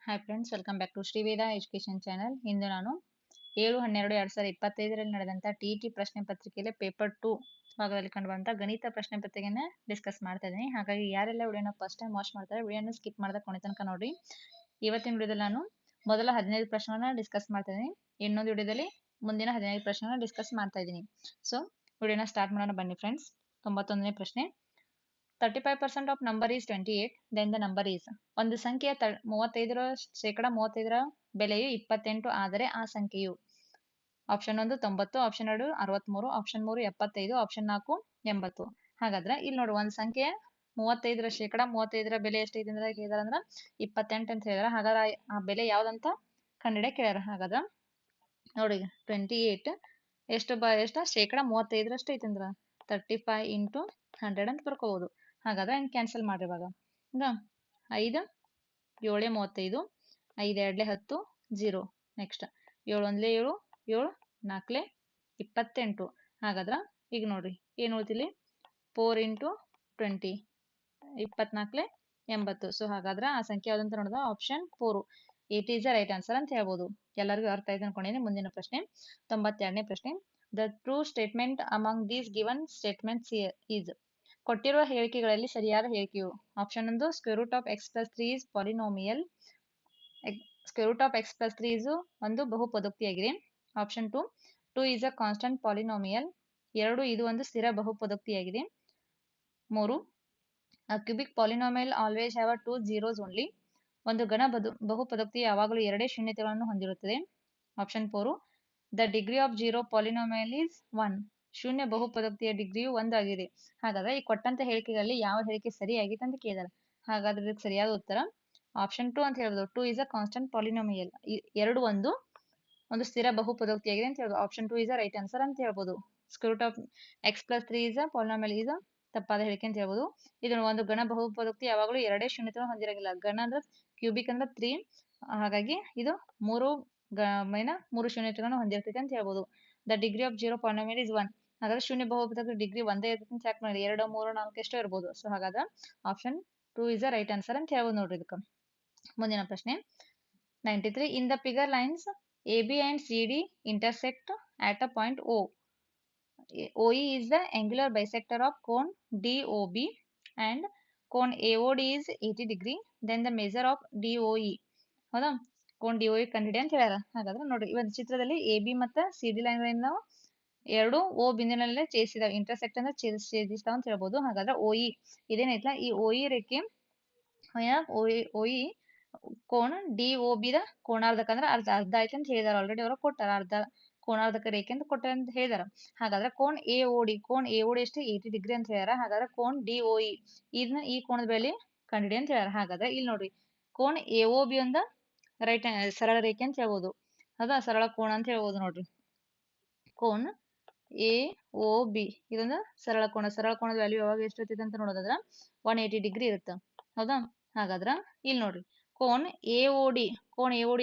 Hi friends, welcome back to Shriveda education channel. ಇಂದು ನಾನು 7/12/2025 ನಡೆದಂಥ ಟಿ ಪ್ರಶ್ನೆ ಪತ್ರಿಕೆಯಲ್ಲಿ ಪೇಪರ್ 2 ಭಾಗದಲ್ಲಿ ಕಂಡುಬಂದಂಥ ಗಣಿತ ಪ್ರಶ್ನೆ ಪತ್ರಿಕೆಯನ್ನು ಡಿಸ್ಕಸ್ ಮಾಡ್ತಾ ಇದ್ದೀನಿ. ಹಾಗಾಗಿ ಯಾರೆಲ್ಲ ವಿಡಿಯೋನ ಫಸ್ಟ್ ಟೈಮ್ ವಾಚ್ ಮಾಡ್ತಾರೆ ವಿಡಿಯೋನ ಸ್ಕಿಪ್ ಮಾಡದ ಕೊನೆ ತನಕ ನೋಡಿ. ಇವತ್ತಿನ ವಿಡಿಯೋದಲ್ಲಿ ನಾನು ಮೊದಲ 15 ಪ್ರಶ್ನೆಗಳನ್ನ ಡಿಸ್ಕಸ್ ಮಾಡ್ತಾ ಇದ್ದೀನಿ. ಇನ್ನೊಂದು ವಿಡಿಯೋದಲ್ಲಿ ಮುಂದಿನ 15 ಪ್ರಶ್ನೆಗಳನ್ನ ಡಿಸ್ಕಸ್ ಮಾಡ್ತಾ ಇದ್ದೀನಿ. ಸೊ ವಿಡಿಯೋನ ಸ್ಟಾರ್ಟ್ ಮಾಡೋಣ ಬನ್ನಿ ಫ್ರೆಂಡ್ಸ್. 91ನೇ ಪ್ರಶ್ನೆ. 35% of number is 28, then the number is. ಒಂದು ಸಂಖ್ಯೆಯ 35% ಬೆಲೆಯು 28 ಆದರೆ ಆ ಸಂಖ್ಯೆಯು. Option 1 90, option 2 63, option 3 75, option 4 80. ಹಾಗಾದ್ರೆ ಇಲ್ಲಿ ನೋಡಿ, ಒಂದು ಸಂಖ್ಯೆ 35% ಬೆಲೆ ಎಷ್ಟೈತೆ ಅಂತ ಕೇಳಿದಾರೆ ಅಂದ್ರೆ 28 ಅಂತ ಹೇಳಿದಾರೆ. ಹಾಗಾದ್ರೆ ಆ ಬೆಲೆ ಯಾವ್ದಂತ ಕಂಡಿಡಿಯ ಕೇಳ್ಯಾರ. ಹಾಗಾದ್ರೆ ನೋಡಿ 28 ಎಷ್ಟು ಶೇಕಡ 35 ಐತೆ ಅಂದ್ರ 35 into 100 ಅಂತ ಬರ್ಕೋಬಹುದು. ಹಾಗಾದ್ರೆ ಕ್ಯಾನ್ಸಲ್ ಮಾಡ್ರಿ. ಇವಾಗ 5 7 35, 5 2 10, 0. ನೆಕ್ಸ್ಟ್ 7 1 7, 7 4 28. ಹಾಗಾದ್ರೆ ಈಗ ನೋಡ್ರಿ ಏನು ಉಳಿತಿಲ್ಲಿ 4 into 20, 24 80. ಸೊ ಹಾಗಾದ್ರೆ ಆ ಸಂಖ್ಯೆ ಯಾವ್ದಂತ ನೋಡಿದ option 4 8 is the right answer ಅಂತ ಹೇಳ್ಬೋದು. ಎಲ್ಲರಿಗೂ ಅರ್ಥ ಆಯ್ತು ಅನ್ಕೊಂಡಿದ್ದೀನಿ. ಮುಂದಿನ ಪ್ರಶ್ನೆ 92ನೇ ಪ್ರಶ್ನೆ. The true statement among these given statements is. ಕೊಟ್ಟಿರುವ ಹೇಳಿಕೆಗಳಲ್ಲಿ ಸರಿಯಾದ ಹೇಳಿಕೆಯು. Option 1 square root of x plus 3 is polynomial. Square root of x plus 3 is ಒಂದು ಬಹುಪದೋಕ್ತಿಯಾಗಿದೆ. Option 2 is a constant polynomial. 2 ಇದು ಒಂದು ಸ್ಥಿರ ಬಹುಪದೋಕ್ತಿಯಾಗಿದೆ. 3 cubic polynomial always have 2 zeros only. ಒಂದು ಘನ ಬಹುಪದೋಕ್ತಿ ಯಾವಾಗಲೂ ಎರಡೇ ಶೂನ್ಯತೆಗಳನ್ನು ಹೊಂದಿರುತ್ತದೆ. Option 4 the degree of zero polynomial is 1. ಶೂನ್ಯ ಬಹುಪದೋಕ್ತಿಯ ಡಿಗ್ರಿಯು 1 ಆಗಿದೆ. ಹಾಗಾದ್ರೆ ಈ ಕೊಟ್ಟಂತ ಹೇಳಿಕೆಗಳಲ್ಲಿ ಯಾವ ಹೇಳಿಕೆ ಸರಿಯಾಗಿತ್ತು ಅಂತ ಕೇಳಿದಾರೆ. ಹಾಗಾದ್ರೆ ಇದಕ್ಕೆ ಸರಿಯಾದ ಉತ್ತರ ಆಪ್ಷನ್ 2 ಅಂತ ಹೇಳ್ಬೋದು. 2 ಇಸ್ ಅ ಕಾನ್ಸ್ಟಂಟ್ ಪಾಲಿನೋಮಿಯಲ್. 2 ಒಂದು ಸ್ಥಿರ ಬಹುಪದೋಕ್ತಿಯಾಗಿದೆ ಅಂತ ಹೇಳ್ಬೋದು. Option 2 is a right answer ಅಂತ ಹೇಳ್ಬೋದು. Square root of x plus 3 is a polynomial is ತಪ್ಪಾದ ಹೇಳಿಕೆ ಅಂತ ಹೇಳ್ಬೋದು. ಇದನ್ನು ಒಂದು ಘನ ಬಹುಪದೋಕ್ತಿ ಯಾವಾಗಲೂ ಎರಡೇ ಶೂನ್ಯತೆಗಳನ್ನು ಹೊಂದಿರಂಗಿಲ್ಲ. ಘನ ಅಂದ್ರೆ ಕ್ಯೂಬಿಕ್ ಅಂದ್ರೆ 3. ಹಾಗಾಗಿ ಇದು 3 ಶೂನ್ಯತೆಗಳನ್ನು ಹೊಂದಿರ್ತೈತೆ ಅಂತ ಹೇಳ್ಬೋದು. The degree of zero polynomial is 1. ಹಾಗಾದ್ರೆ ಶೂನ್ಯ ಬಹುಪದೋಕ್ತಿ ಡಿಗ್ರಿ ಒಂದೇ ಇರ್ತೈತೆ ಅಂತ ಚೆಕ್ ಮಾಡಿ. 2 3 4 ಎಷ್ಟೋ ಇರ್ಬೋದು. ಸೊ ಹಾಗಾದ್ರೆ option 2 is a right answer ಅಂತ ಹೇಳ್ಬೋದು ನೋಡ್ರಿ ಇದಕ್ಕೆ. ಮುಂದಿನ ಪ್ರಶ್ನೆ 93. In the figure lines AB and CD intersect at a point O. OE is the angular bisector of cone DOB and cone AOD is 80 degree. Then the measure of DOE. ಹೌದಾ, cone DOE ಕಂಡಿಡಿ ಅಂತ ಹೇಳ್ಯಾರ. ಹಾಗಾದ್ರೆ ನೋಡ್ರಿ, ಇವತ್ತು ಚಿತ್ರದಲ್ಲಿ AB ಮತ್ತು CD ಲೈನ್ಗಳಿಂದ ನಾವು ಎರಡು O ಬಿಂದುವಿನಲ್ಲೇ ಛೇದಿಸಿದಾವೆ. ಇಂಟರ್ಸೆಕ್ಟ್ ಅಂದ್ರೆ ಛೇದಿಸ್ತಾವ ಅಂತ ಹೇಳ್ಬೋದು. ಹಾಗಾದ್ರೆ OE ಇದೇನೈತಲ್ಲ, ಈ OE ರೇಖೆ OE ಕೋನ DOB ದ ಕೋಣಾರ್ಧಕ ಅಂದ್ರೆ ಅರ್ಧ ಆಯ್ತು ಅಂತ ಹೇಳಿದಾರೆ. ಆಲ್ರೆಡಿ ಅವರು ಕೊಟ್ಟಾರ, ಅರ್ಧ ಕೋಣಾರ್ಧಕ ರೇಖೆ ಅಂತ ಕೊಟ್ಟಾರ ಅಂತ ಹೇಳಿದಾರ. ಹಾಗಾದ್ರೆ ಕೋನ್ AOD ಎಷ್ಟು 80 ಡಿಗ್ರಿ ಅಂತ ಹೇಳ್ಯಾರ. ಹಾಗಾದ್ರೆ ಕೋನ್ DOE ಇದನ್ನ ಈ ಕೋಣದ ಬೆಲೆ ಕಂಡಿಡಿ ಅಂತ ಹೇಳ್ಯಾರ. ಹಾಗಾದ್ರೆ ಇಲ್ಲಿ ನೋಡ್ರಿ, ಕೋನ್ AOB ಒಂದ ಸರಳ ರೇಖೆ ಅಂತ ಹೇಳ್ಬೋದು. ಹೌದಾ, ಸರಳ ಕೋಣ ಅಂತ ಹೇಳ್ಬೋದು ನೋಡ್ರಿ. ಕೋನ್ AOB ಇದೊಂದು ಸರಳ ಕೋಣದ ವ್ಯಾಲ್ಯೂ ಯಾವಾಗ ಎಷ್ಟು ಇರ್ತೈತೆ ಅಂತ ನೋಡೋದಾದ್ರ 180 ಡಿಗ್ರಿ ಇರುತ್ತೆ. ಹೌದಾ, ಹಾಗಾದ್ರ ಇಲ್ಲಿ ನೋಡ್ರಿ ಕೋನ್ AOD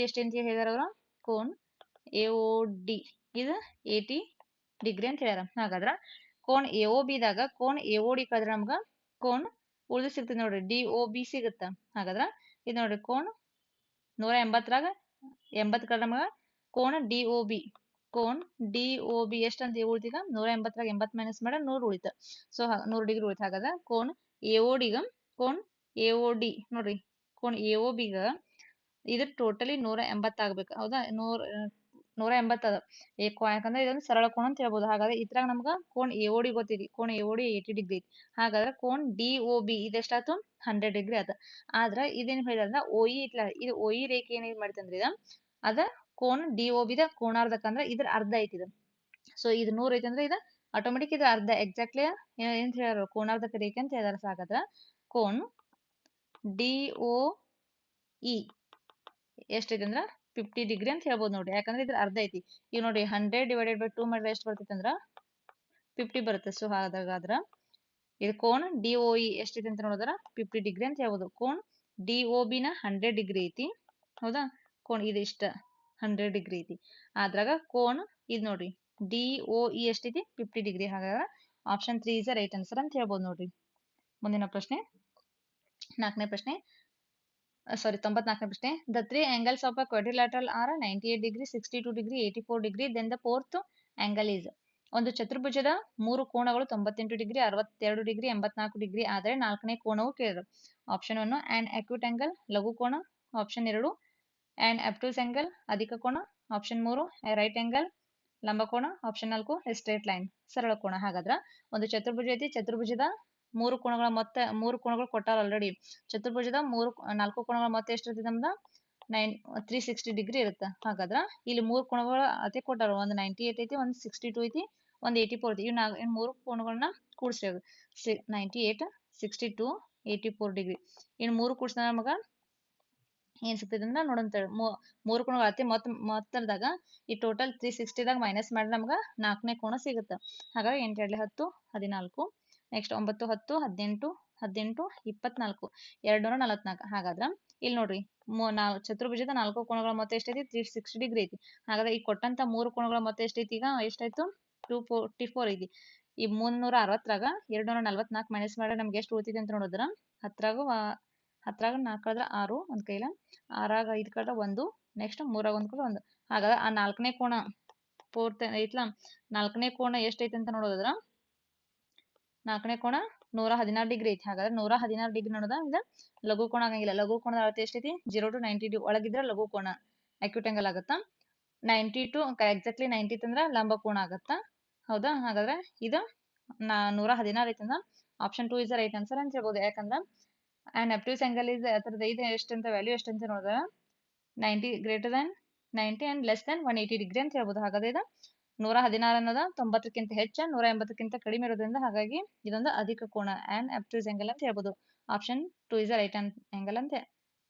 ಎಷ್ಟು ಅಂತ ಹೇಳಿದಾರ ಅವ್ರ. ಕೋನ್ AOD ಇದು 80 ಡಿಗ್ರಿ ಅಂತ ಹೇಳ್ಯಾರ. ಹಾಗಾದ್ರ ಕೋನ್ AOB ದಾಗ ಕೋನ್ AOD ಕಳೆದ್ರೆ ನಮ್ಗ ಕೋನ್ ಉಳಿದು ಸಿಗ್ತದೆ ನೋಡ್ರಿ, DOB ಸಿಗುತ್ತ. ಹಾಗಾದ್ರ ಇದು ನೋಡ್ರಿ ಕೋನ್ 180ರಾಗ 80 ಕಳೆದ್ರೆ ನಮ್ಗ ಕೋನ್ DOB ಎಷ್ಟಂತ ಉಳಿತೀಗ 180ರಾಗ 80 ಮೈನಸ್ ಮಾಡ 100 ಉಳಿತ. So 100 degree ಉಳಿತ. ಹಾಗಾದ್ರೆ ಕೋನ್ AOD ನೋಡ್ರಿ, ಕೋನ್ AOB ಗ ಇದು ಟೋಟಲಿ 180 ಆಗ್ಬೇಕು. ಹೌದಾ, 180 ಅದ. ಯಾಕಂದ್ರೆ ಇದೊಂದು ಸರಳ ಕೋಣ ಅಂತ ಹೇಳ್ಬೋದು. ಹಾಗಾದ್ರೆ ಇದ್ರಾಗ ನಮ್ಗ ಕೋನ್ AOD ಗೊತ್ತಿದೆ. Cone AOD 80 degree. ಹಾಗಾದ್ರೆ ಕೋನ್ DOB ಇದೆಷ್ಟಾಯ್ತು 100 ಡಿಗ್ರಿ ಆತ. ಆದ್ರ ಇದೇನ್ ಹೇಳಿದ್ರ OE ಇಟ್ಲ, ಇದು OE ರೇಖೆ ಏನ್ ಮಾಡಿತಂದ್ರೆ ಇದ ಅದ ಕೋನ್ DOB ದ ಕೋಣಾರ್ಧಕ ಅಂದ್ರೆ ಇದ್ರ ಅರ್ಧ ಐತಿ ಇದು. ಸೊ ಇದು 100 ಐತಿ ಅಂದ್ರೆ ಇದು ಆಟೋಮೆಟಿಕ್ ಇದು ಅರ್ಧ ಎಕ್ಸಾಕ್ಟ್ಲಿ ಏನ್ ಹೇಳ್ಯಾರ ಕೋಣಾರ್ಧಕ ರೇಖೆ ಅಂತ ಹೇಳ್ಯಾರ. ಹಾಗಾದ್ರ ಕೋನ್ DOE ಎಷ್ಟೈತಿ ಅಂದ್ರ 50 ಡಿಗ್ರಿ ಅಂತ ಹೇಳ್ಬೋದು ನೋಡ್ರಿ. ಯಾಕಂದ್ರೆ ಇದ್ರ ಅರ್ಧ ಐತಿ. ಈಗ ನೋಡಿ 100 ಡಿವೈಡೆಡ್ ಬೈ 2 ಮಾಡಿದ್ರೆ ಎಷ್ಟು ಬರ್ತೈತಿ ಅಂದ್ರ 50 ಬರುತ್ತೆ. ಸೊ ಹಾಗಾದ್ರ ಇದು ಕೋನ್ DOE ಎಷ್ಟೈತಿ ಅಂತ ನೋಡಿದ್ರ 50 ಡಿಗ್ರಿ ಅಂತ ಹೇಳ್ಬೋದು. ಕೋನ್ DOB ನ 100 ಡಿಗ್ರಿ ಐತಿ. ಹೌದಾ, ಕೋನ್ ಇದು ಇಷ್ಟ 100 ಡಿಗ್ರಿ ಐತಿ. ಅದ್ರಾಗ ಕೋನ್ ಇದು ನೋಡ್ರಿ DOE ಎಷ್ಟೈತಿ 50 ಡಿಗ್ರಿ. ಹಾಗಾದ್ರೆ ಆಪ್ಷನ್ 3 ಇಸ್ ರೈಟ್ ಆನ್ಸರ್ ಅಂತ ಹೇಳ್ಬೋದು ನೋಡ್ರಿ. ಮುಂದಿನ ಪ್ರಶ್ನೆ 4ನೇ ಪ್ರಶ್ನೆ. ಸಾರಿ 94ನೇ ಪ್ರಶ್ನೆ. The three angles of a quadrilateral are 98 degree, 62 degree, 84 degree. Then the fourth angle is. ಒಂದು ಚತುರ್ಭುಜದ ಮೂರು ಕೋನಗಳು 98 ಡಿಗ್ರಿ, 62 ಡಿಗ್ರಿ, 84 ಡಿಗ್ರಿ ಆದರೆ ನಾಲ್ಕನೇ ಕೋನವು ಕೇಳಿದ್ರು. ಆಪ್ಷನ್ 1 ಆ್ಯಂಡ್ ಅಕ್ಯೂಟ್ ಆಂಗಲ್ ಲಘು ಕೋನ. ಆಪ್ಷನ್ 2 ಆ್ಯಂಡ್ ಅಬ್ಟ್ಯೂಸ್ ಆಂಗಲ್ ಅಧಿಕ ಕೋನ. ಆಪ್ಷನ್ 3 ರೈಟ್ ಆಂಗಲ್ ಲಂಬ ಕೋನ. ಆಪ್ಷನ್ 4 ಸ್ಟ್ರೇಟ್ ಲೈನ್ ಸರಳ ಕೋನ. ಹಾಗಾದ್ರೆ ಒಂದು ಚತುರ್ಭುಜ ಐತಿ, ಚತುರ್ಭುಜದ ಮೂರು ಕೋನಗಳ ಮೊತ್ತ, ಮೂರು ಕೋನಗಳು ಕೊಟ್ಟಾರ ಆಲ್ರೆಡಿ. ಚತುರ್ಭುಜದ ನಾಲ್ಕು ಕೋನಗಳ ಮೊತ್ತ ಎಷ್ಟಿರ್ತದೆ ನಮ್ದು 360 ಡಿಗ್ರಿ ಇರುತ್ತೆ. ಹಾಗಾದ್ರೆ ಇಲ್ಲಿ ಮೂರು ಕೋನಗಳ ಅತಿ ಕೊಟ್ಟಾರ. ಒಂದು 98 ಐತಿ, ಒಂದು 62 ಐತಿ, ಒಂದು 84 ಐತಿ. ಇವು ಮೂರು ಕೋನಗಳನ್ನ ಕೂಡಿಸ್ರಿ. 98, 62, 84 ಡಿಗ್ರಿ. ಇನ್ನು ಮೂರು ಕೂಡಿಸಿದ ನಮಗ ಏನ್ ಸಿಗ್ತದೆ ಅಂದ್ರೆ ನೋಡಂತೇಳಿ ಮೂರು ಕೋನಗಳ ಅತಿ ಮೊತ್ತದಾಗ ಈ ಟೋಟಲ್ 360ದಾಗ ಮೈನಸ್ ಮಾಡಿ ನಮ್ಗೆ ನಾಲ್ಕನೇ ಕೋನ ಸಿಗುತ್ತೆ. ಹಾಗಾಗಿ 8 2 10, 14. ನೆಕ್ಸ್ಟ್ 9 10, 18, 18, 24, 244. ಹಾಗಾದ್ರೆ ಇಲ್ಲಿ ನೋಡ್ರಿ ಚತುರ್ಭುಜದ ನಾಲ್ಕು ಕೋನಗಳ ಮೊತ್ತ ಎಷ್ಟೈತಿ 360 ಡಿಗ್ರಿ ಐತಿ. ಹಾಗಾದ್ರೆ ಈ ಕೊಟ್ಟಂತ ಮೂರು ಕೋನಗಳ ಮೊತ್ತ ಎಷ್ಟೈತಿ ಈಗ ಎಷ್ಟಾಯ್ತು 244 ಐತಿ. ಈ 360ರಾಗ 244 ಮೈನಸ್ ಮಾಡಿದ್ರೆ ನಮ್ಗೆ ಎಷ್ಟು ಉಳಿತೈತಿ ಅಂತ ನೋಡಿದ್ರ ಹತ್ತರಾಗ 4 ಕಳೆದ್ರೆ 6 ಒಂದ್ ಕೈಲ, 6ರಾಗ 5 ಕಳೆದ್ರೆ 1, ನೆಕ್ಸ್ಟ್ 3ರಾಗ 1 ಕಳೆದ್ರೆ 1. ಹಾಗಾದ್ರೆ ಆ ನಾಲ್ಕನೇ ಕೋನ ಫೋರ್ತ್ ಐತ್ಲಾ, ನಾಲ್ಕನೇ ಕೋನ ಎಷ್ಟೈತಿ ಅಂತ ನೋಡೋದ್ರ ನಾಲ್ಕನೇ ಕೋನ 116 ಡಿಗ್ರಿ ಐತಿ. ಹಾಗಾದ್ರೆ 116 ಡಿಗ್ರಿ ನೋಡೋದ ಇದು ಲಘು ಕೋನ ಆಗಂಗಿಲ್ಲ. ಲಘು ಕೋನದ ಅಳತೆ ಎಷ್ಟೈತಿ 0 to 90 ಡಿಗ್ರಿ ಒಳಗಿದ್ರೆ ಲಘು ಕೋನ ಅಕ್ಯೂಟ್ ಆಂಗಲ್ ಆಗತ್ತಾ. 90 to ಎಕ್ಸಾಕ್ಟ್ಲಿ 90 ಅಂದ್ರೆ ಲಂಬ ಕೋನ ಆಗತ್ತಾ. ಹೌದಾ? ಹಾಗಾದ್ರೆ ಇದು 116 ಐತಿ ಅಂದ್ರೆ option 2 is the right answer ಅಂತ ಹೇಳ್ಬೋದು. ಯಾಕಂದ್ರೆ ಆ್ಯಂಡ್ ಅಬ್ಟ್ಯೂಸ್ ಆಂಗಲ್ ಇಸ್ ಅದರದ್ದು ಇದು ಎಷ್ಟಂತ ವ್ಯಾಲ್ಯೂ ಎಷ್ಟಂತ ನೋಡಿದ್ರೆ 90 greater than 90 and less than 180 degree ಅಂತ ಹೇಳ್ಬೋದು. ಹಾಗಾದ್ರೆ ಇದು 116 ಅನ್ನೋದ 90ಕ್ಕಿಂತ ಹೆಚ್ಚು 180ಕ್ಕಿಂತ ಕಡಿಮೆ ಇರೋದ್ರಿಂದ ಹಾಗಾಗಿ ಇದೊಂದು ಅಧಿಕ ಕೋನ ಆ್ಯಂಡ್ ಅಬ್ಟ್ಯೂಸ್ ಆಂಗಲ್ ಅಂತ ಹೇಳ್ಬೋದು. Option 2 is the right angle ಅಂತ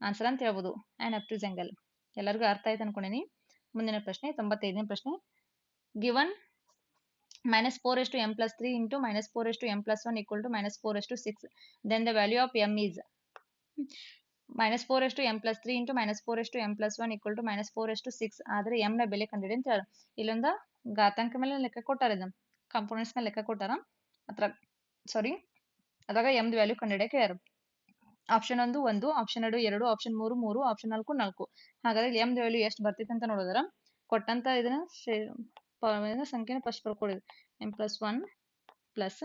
ಆನ್ಸರ್ ಅಂತ ಹೇಳ್ಬೋದು. ಆ್ಯಂಡ್ ಅಬ್ಟ್ಯೂಸ್ ಆಂಗಲ್ ಎಲ್ಲರಿಗೂ ಅರ್ಥ ಆಯ್ತು ಅನ್ಕೊಂಡಿನಿ. ಮುಂದಿನ ಪ್ರಶ್ನೆ 95ನೇ ಪ್ರಶ್ನೆ. Given -4m+3 into -4m+1 equal to -4:6. Then the value of m is -4m+3 into -4m+1 equal to -4:6. ಆದರೆ m ನ ಬೆಲೆ ಕಂಡುಹಿಡಿ ಅಂತ ಹೇಳ. ಇಲ್ಲೊಂದು ಘಾತಾಂಕ ಮೇಲೆ ಲೆಕ್ಕ ಕೊಟ್ಟಾರ, ಇದನ್ನ ಕಾಂಪೋನೆಂಟ್ಸ್ ಮೇಲೆ ಲೆಕ್ಕ ಕೊಟ್ಟಾರ. ಅದ್ರಾಗ m ದ ವ್ಯಾಲ್ಯೂ ಕಂಡುಹಿಡಿಯಕ್ಕೆ ಹೇಳ್ಯಾರ. Option 1, option 2 2, option 3 3, option 4 4. ಹಾಗಾದ್ರೆ m ದ ವ್ಯಾಲ್ಯೂ ಎಷ್ಟು ಬರ್ತೈತೆ ಅಂತ ನೋಡಿದ್ರ ಕೊಟ್ಟಂತ ಇದನ್ನ ಸಂಖ್ಯೆನ ಫಸ್ಟ್ ಬರ್ಕೊಳ್ಳಿ. m+1 ಪ್ಲಸ್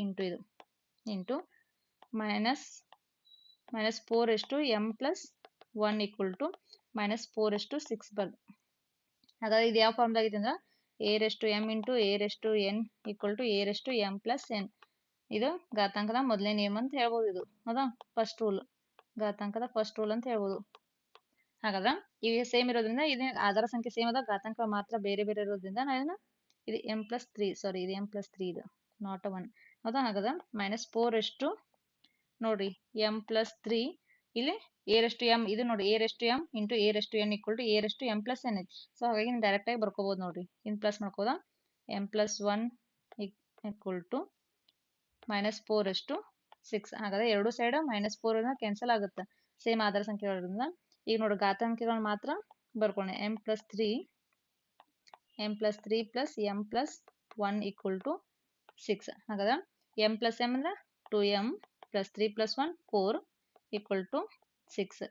ಇಂಟು ಇದು ಇಂಟು -4m+1 equal to -4:6 ಬರ್ದು. ಹಾಗಾದ್ರೆ ಇದು ಯಾವ ಫಾರ್ಮ್ದಾಗ ಐತೆ ಅಂದ್ರೆ a⁻m into a⁻n equal to a⁻m+n. ಇದು ಘಾತಾಂಕದ ಮೊದಲನೇ ನಿಯಮ ಅಂತ ಹೇಳ್ಬೋದು. ಇದು ಹೌದಾ ಫಸ್ಟ್ ರೂಲ್, ಘಾತಾಂಕದ ಫಸ್ಟ್ ರೂಲ್ ಅಂತ ಹೇಳ್ಬೋದು. ಹಾಗಾದ್ರೆ ಇವು ಸೇಮ್ ಇರೋದ್ರಿಂದ ಇದು ಆಧಾರ ಸಂಖ್ಯೆ ಸೇಮ್ ಅದ, ಘಾತಾಂಕ ಮಾತ್ರ ಬೇರೆ ಬೇರೆ ಇರೋದ್ರಿಂದ ನಾನು ಇದು m+3 ಇದು m+3 ಇದು ನಾಟ್ 1. ಹೌದಾ? ಹಾಗಾದ್ರೆ -4 ನೋಡ್ರಿ m+3 ಇಲ್ಲಿ a⁻m ಇದು ನೋಡಿ a⁻m into a⁻n equal to a⁻m+n. So ಹಾಗಾಗಿ ಡೈರೆಕ್ಟ್ ಆಗಿ ಬರ್ಕೋಬಹುದು. ನೋಡ್ರಿ ಇನ್ ಪ್ಲಸ್ ಮಾಡ್ಕೋದ m+1 equal to -4:6. ಹಾಗಾದ್ರೆ ಎರಡು ಸೈಡ್ -4 ಕ್ಯಾನ್ಸಲ್ ಆಗುತ್ತೆ ಸೇಮ್ ಆಧಾರ ಸಂಖ್ಯೆಗಳಿಂದ. ಈಗ ನೋಡಿ ಘಾತಾಂಕಗಳನ್ನ ಮಾತ್ರ ಬರ್ಕೊಳ್ಳಿ. m+3 plus m+1 equal to 6. ಹಾಗಾದ್ರೆ m+m ಅಂದ್ರೆ 2m plus 3 plus 1 4 equal to 6.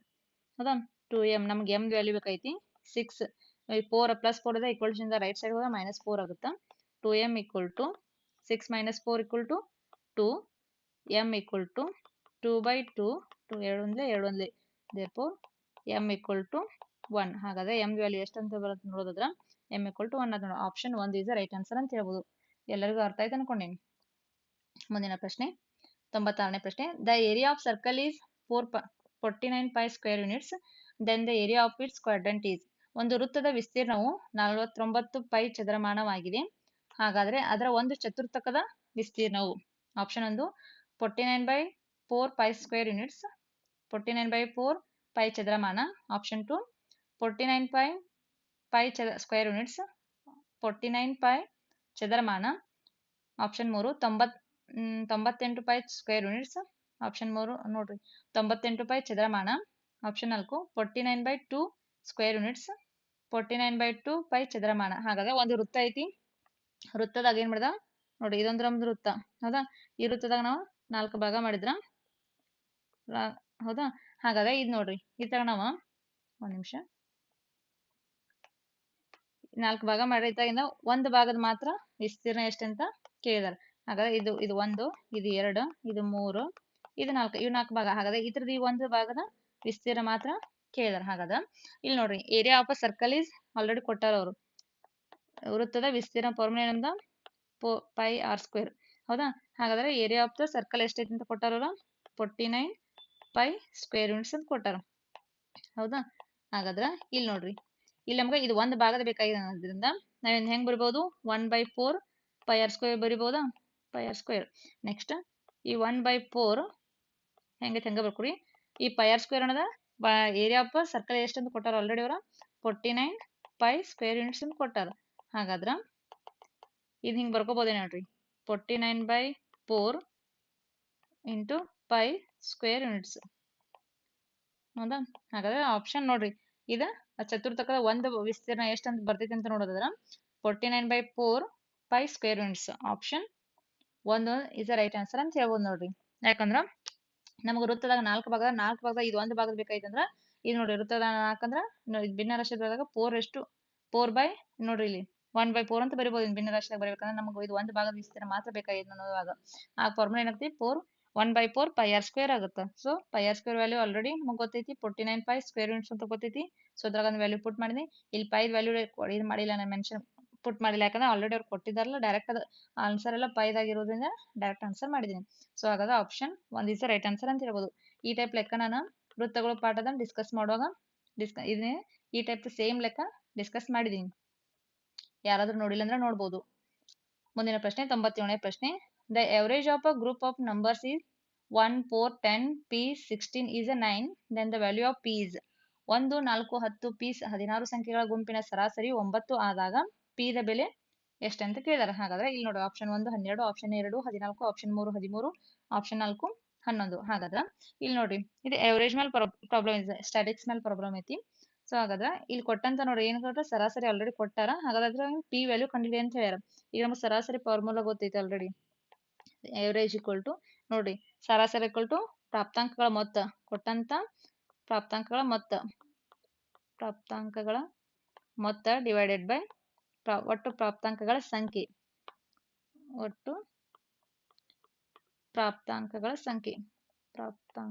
ಹೌದಾ? 2m ನಮ್ಗೆ m ವ್ಯಾಲ್ಯೂ ಬೇಕೈತಿ 6. 4 ಪ್ಲಸ್ 4 ಇದೆ ಈಕ್ವಲ್ಸ್ ಇಂದ ರೈಟ್ ಸೈಡ್ ಹೋದ -4 ಆಗುತ್ತೆ. 2m equal to 6 minus 4 equal to 2. m equal to 2/2. 2 2 1 therefore m equal to 1. ಹಾಗಾದ್ರೆ m value ಎಷ್ಟು ಅಂತ ಬರುತ್ತೆ ನೋಡೋದಾದ್ರೆ m equal to 1 ಅಂತ ನೋಡಿ. Option 1 is the right answer ಅಂತ ಹೇಳ್ಬೋದು. ಎಲ್ಲರಿಗೂ ಅರ್ಥ ಆಯ್ತು ಅನ್ಕೊಂಡೇನಿ. ಮುಂದಿನ ಪ್ರಶ್ನೆ 96ನೇ ಪ್ರಶ್ನೆ. The area of circle is 49 pi square units. Then the area of its quadrant is. ಒಂದು ವೃತ್ತದ ವಿಸ್ತೀರ್ಣವು 49 ಪೈ ಚದರಮಾನವಾಗಿದೆ. ಹಾಗಾದ್ರೆ ಅದರ ಒಂದು ಚತುರ್ಥಕದ ವಿಸ್ತೀರ್ಣವು option 1 49/4 pi square units. 49/4 pi ಚದರಮಾನ. Option 2 49 pi square units. 49 pi ಚದರಮಾನ. Option 3 98 pi square units. Option 3 ನೋಡ್ರಿ 98 ಪೈ ಚದರಮಾನ. Option 4 49/2 square units. 49/2 ಪೈ ಚದರಮಾನ. ಹಾಗಾದ್ರೆ ಒಂದು ವೃತ್ತ ಐತಿ. ವೃತ್ತದಾಗ ಏನ್ ಮಾಡ್ದ ನೋಡಿ, ಇದೊಂದು ನಮ್ದು ವೃತ್ತ ಹೌದಾ. ಈ ವೃತ್ತದಾಗ ನಾವು 4 ಭಾಗ ಮಾಡಿದ್ರ ಹೌದಾ. ಹಾಗಾದ್ರೆ ಇದು ನೋಡ್ರಿ ಈ ತರ ನಾವು ಒಂದ್ ನಿಮಿಷ 4 ಭಾಗ ಮಾಡಿ ಇದ್ದಾಗಿಂದ ಒಂದು ಭಾಗದ ಮಾತ್ರ ವಿಸ್ತೀರ್ಣ ಎಷ್ಟಂತ ಕೇಳಿದಾರೆ. ಹಾಗಾದ್ರೆ ಇದು 1, ಇದು 2, ಇದು 3, ಇದು 4, ಇವು 4 ಭಾಗ. ಹಾಗಾದ್ರೆ ಇದ್ರದ್ದು ಈ ಒಂದು ಭಾಗದ ವಿಸ್ತೀರ್ಣ ಮಾತ್ರ ಕೇಳಿದಾರೆ. ಹಾಗಾದ್ರೆ ಇಲ್ಲಿ ನೋಡ್ರಿ area of a circle is already ಕೊಟ್ಟಾರ ಅವರು. ವೃತ್ತದ ವಿಸ್ತೀರ್ಣ ಫಾರ್ಮುಲಾ ಏನಂದ ಪೈ ಆರ್ ಸ್ಕ್ವೇರ್. ಹೌದಾ? ಹಾಗಾದ್ರೆ ಏರಿಯಾ ಆಫ್ ದ ಸರ್ಕಲ್ ಎಷ್ಟೈತಿ ಅಂತ ಕೊಟ್ಟಾರ ಅವರು 49 ಪೈ ಸ್ಕ್ವೇರ್ ಯೂನಿಟ್ಸ್ ಅಂತ ಕೊಟ್ಟಾರ. ಹೌದಾ? ಹಾಗಾದ್ರೆ ಇಲ್ಲಿ ನೋಡ್ರಿ ಇಲ್ಲಿ ನಮ್ಗೆ ಇದು ಒಂದು ಭಾಗದ ಬೇಕಾಗಿದೆ ಅನ್ನೋದ್ರಿಂದ ನಾವೇನು ಹೆಂಗ್ ಬರಿಬಹುದು 1/4 ಪೈ ಆರ್ ಸ್ಕ್ವೇರ್ ಬರಿಬಹುದಾ? Pi r square. ನೆಕ್ಸ್ಟ್ ಈ 1/4 ಹೆಂಗೈತೆ ಹಂಗ ಬರ್ಕೊಡಿ. ಈ ಪೈ ಆರ್ ಸ್ಕ್ವೇರ್ ಅನ್ನೋದ ಏರಿಯಾ ಆಫ್ ಸರ್ಕಲ್ ಎಷ್ಟಂತ ಕೊಟ್ಟಾರ ಆಲ್ರೆಡಿ ಅವರ 49 ಪೈ ಸ್ಕ್ವೇರ್ ಯೂನಿಟ್ಸ್ ಅಂತ ಕೊಟ್ಟಾರ. ಹಾಗಾದ್ರ ಇದು ಹಿಂಗೆ ಬರ್ಕೋಬೋದೇ ನೋಡ್ರಿ 49/4 ಇಂಟು ಪೈ ಸ್ಕ್ವೇರ್ ಯೂನಿಟ್ಸ್. ಹೌದಾ? ಹಾಗಾದ್ರೆ ಆಪ್ಷನ್ ನೋಡ್ರಿ ಇದ ಚತುರ್ಥಕದ ಒಂದು ವಿಸ್ತೀರ್ಣ ಎಷ್ಟಂತ ಬರ್ತೈತಿ ಅಂತ ನೋಡೋದಾದ್ರ 49/4 pi square units. Option 1 is the right answer ಅಂತ ಹೇಳ್ಬೋದು ನೋಡ್ರಿ. ಯಾಕಂದ್ರ ನಮ್ಗೆ ವೃತ್ತದಾಗ 4 ಭಾಗದ ಇದು ಒಂದು ಭಾಗದ ಬೇಕಾಯ್ತಂದ್ರ ಇದು ನೋಡ್ರಿ ವೃತ್ತದ 4 ಅಂದ್ರ ಭಿನ್ನರಾಶಿದಾಗ 4 ನೋಡ್ರಿ ಇಲ್ಲಿ 1/4 ಅಂತ ಬರಿಬಹುದು. ಭಿನ್ನರಾಶಿದಾಗ ಬರೀಬೇಕಂದ್ರೆ ನಮ್ಗೆ ಇದು ಒಂದು ಭಾಗದ ವಿಸ್ತೀರ್ಣ ಮಾತ್ರ ಬೇಕಾಗಿತ್ತು ಅನ್ನೋದಾಗ ಆ ಫಾರ್ಮುಲಾ ಏನಾಗ್ತೈತಿ 1/4 ಪೈ ಆರ್ ಸ್ಕ್ವೇರ್ ಆಗುತ್ತೆ. So pi r square value already ನಮ್ಗೆ ಗೊತ್ತೈತಿ 49 ಪೈ ಸ್ಕ್ವೇರ್ ಯೂನಿಟ್ಸ್ ಅಂತ ಗೊತ್ತೈತಿ. ಸೊ ಅದ್ರಾಗ ಒಂದು ವ್ಯಾಲ್ಯೂ ಪುಟ್ ಮಾಡಿದ್ನಿ. ಇಲ್ಲಿ ಪೈ ವ್ಯಾಲ್ಯೂ ಇದು ಮಾಡಿಲ್ಲ, ನಾನು ಮೆನ್ಷನ್ ಪುಟ್ ಮಾಡಿಲ್ಲ ಯಾಕಂದ್ರೆ ಆಲ್ರೆಡಿ ಅವ್ರು ಕೊಟ್ಟಿದ್ದಾರಲ್ಲ ಡೈರೆಕ್ಟ್ ಅದು ಆನ್ಸರ್ ಎಲ್ಲ ಪೈದಾಗಿರೋದ್ರಿಂದ ಡೈರೆಕ್ಟ್ ಆನ್ಸರ್ ಮಾಡಿದ್ದೀನಿ. ಸೊ ಹಾಗಾದ್ರೆ ಆಪ್ಷನ್ 1 ಇಸ್ ರೈಟ್ ಆನ್ಸರ್ ಅಂತ ಹೇಳ್ಬೋದು. ಈ ಟೈಪ್ ಲೆಕ್ಕ ನಾನು ವೃತ್ತಗಳು ಪಾಠದ ಡಿಸ್ಕಸ್ ಮಾಡುವಾಗ ಇದನ್ನೇ ಈ ಟೈಪ್ ಸೇಮ್ ಲೆಕ್ಕ ಡಿಸ್ಕಸ್ ಮಾಡಿದ್ದೀನಿ. ಯಾರಾದ್ರೂ ನೋಡಿಲ್ಲ ಅಂದ್ರೆ ನೋಡ್ಬೋದು. ಮುಂದಿನ ಪ್ರಶ್ನೆ 97ನೇ ಪ್ರಶ್ನೆ. The average of a group of numbers is 1, 4, 10, p 16 is a 9. Then the value of p is 1, 4, 10, p 16 ಸಂಖ್ಯೆಗಳ ಗುಂಪಿನ ಸರಾಸರಿ 9 ಆದಾಗ p ದ ಬೆಲೆ ಎಷ್ಟಂತ ಕೇಳಿದಾರೆ. ಹಾಗಾದ್ರೆ ಇಲ್ಲಿ ನೋಡಿ ಆಪ್ಷನ್ 1 12, ಆಪ್ಷನ್ 2 14, ಆಪ್ಷನ್ 3 13, ಆಪ್ಷನ್ 4 11. ಹಾಗಾದ್ರೆ ಇಲ್ಲಿ ನೋಡ್ರಿ ಇದು ಎವರೇಜ್ ಮೇಲೆ ಪ್ರಾಬ್ಲಮ್ ಇದೆ, ಸ್ಟ್ಯಾಟಿಕ್ಸ್ ಮೇಲೆ ಪ್ರಾಬ್ಲಮ್ ಐತಿ. ಸೊ ಹಾಗಾದ್ರೆ ಇಲ್ಲಿ ಕೊಟ್ಟಂತ ನೋಡ್ರಿ ಏನ್ ಕೊಟ್ಟ ಸರಾಸರಿ ಆಲ್ರೆಡಿ ಕೊಟ್ಟಾರ. ಹಾಗಾದ್ರೆ ಪಿ ವ್ಯಾಲ್ಯೂ ಕಂಡುಹಿಡಿ ಅಂತ ಹೇಳ್ಯಾರ. ಈಗ ನಮ್ಗೆ ಸರಾಸರಿ ಫಾರ್ಮುಲಾ ಗೊತ್ತೈತಿ ಆಲ್ರೆಡಿ. ಎವರೇಜ್ ಈಕ್ವಲ್ ಟು ನೋಡ್ರಿ ಸರಾಸರಿ ಈಕ್ವಲ್ ಟು ಪ್ರಾಪ್ತಾಂಕಗಳ ಮೊತ್ತ, ಕೊಟ್ಟಂತ ಪ್ರಾಪ್ತಾಂಕಗಳ ಮೊತ್ತ ಡಿವೈಡೆಡ್ ಬೈ ಒಟ್ಟು ಪ್ರಾಪ್ತಾಂಕಗಳ ಸಂಖ್ಯೆ. ಒಟ್ಟು ಪ್ರಾಪ್ತಾಂಕಗಳ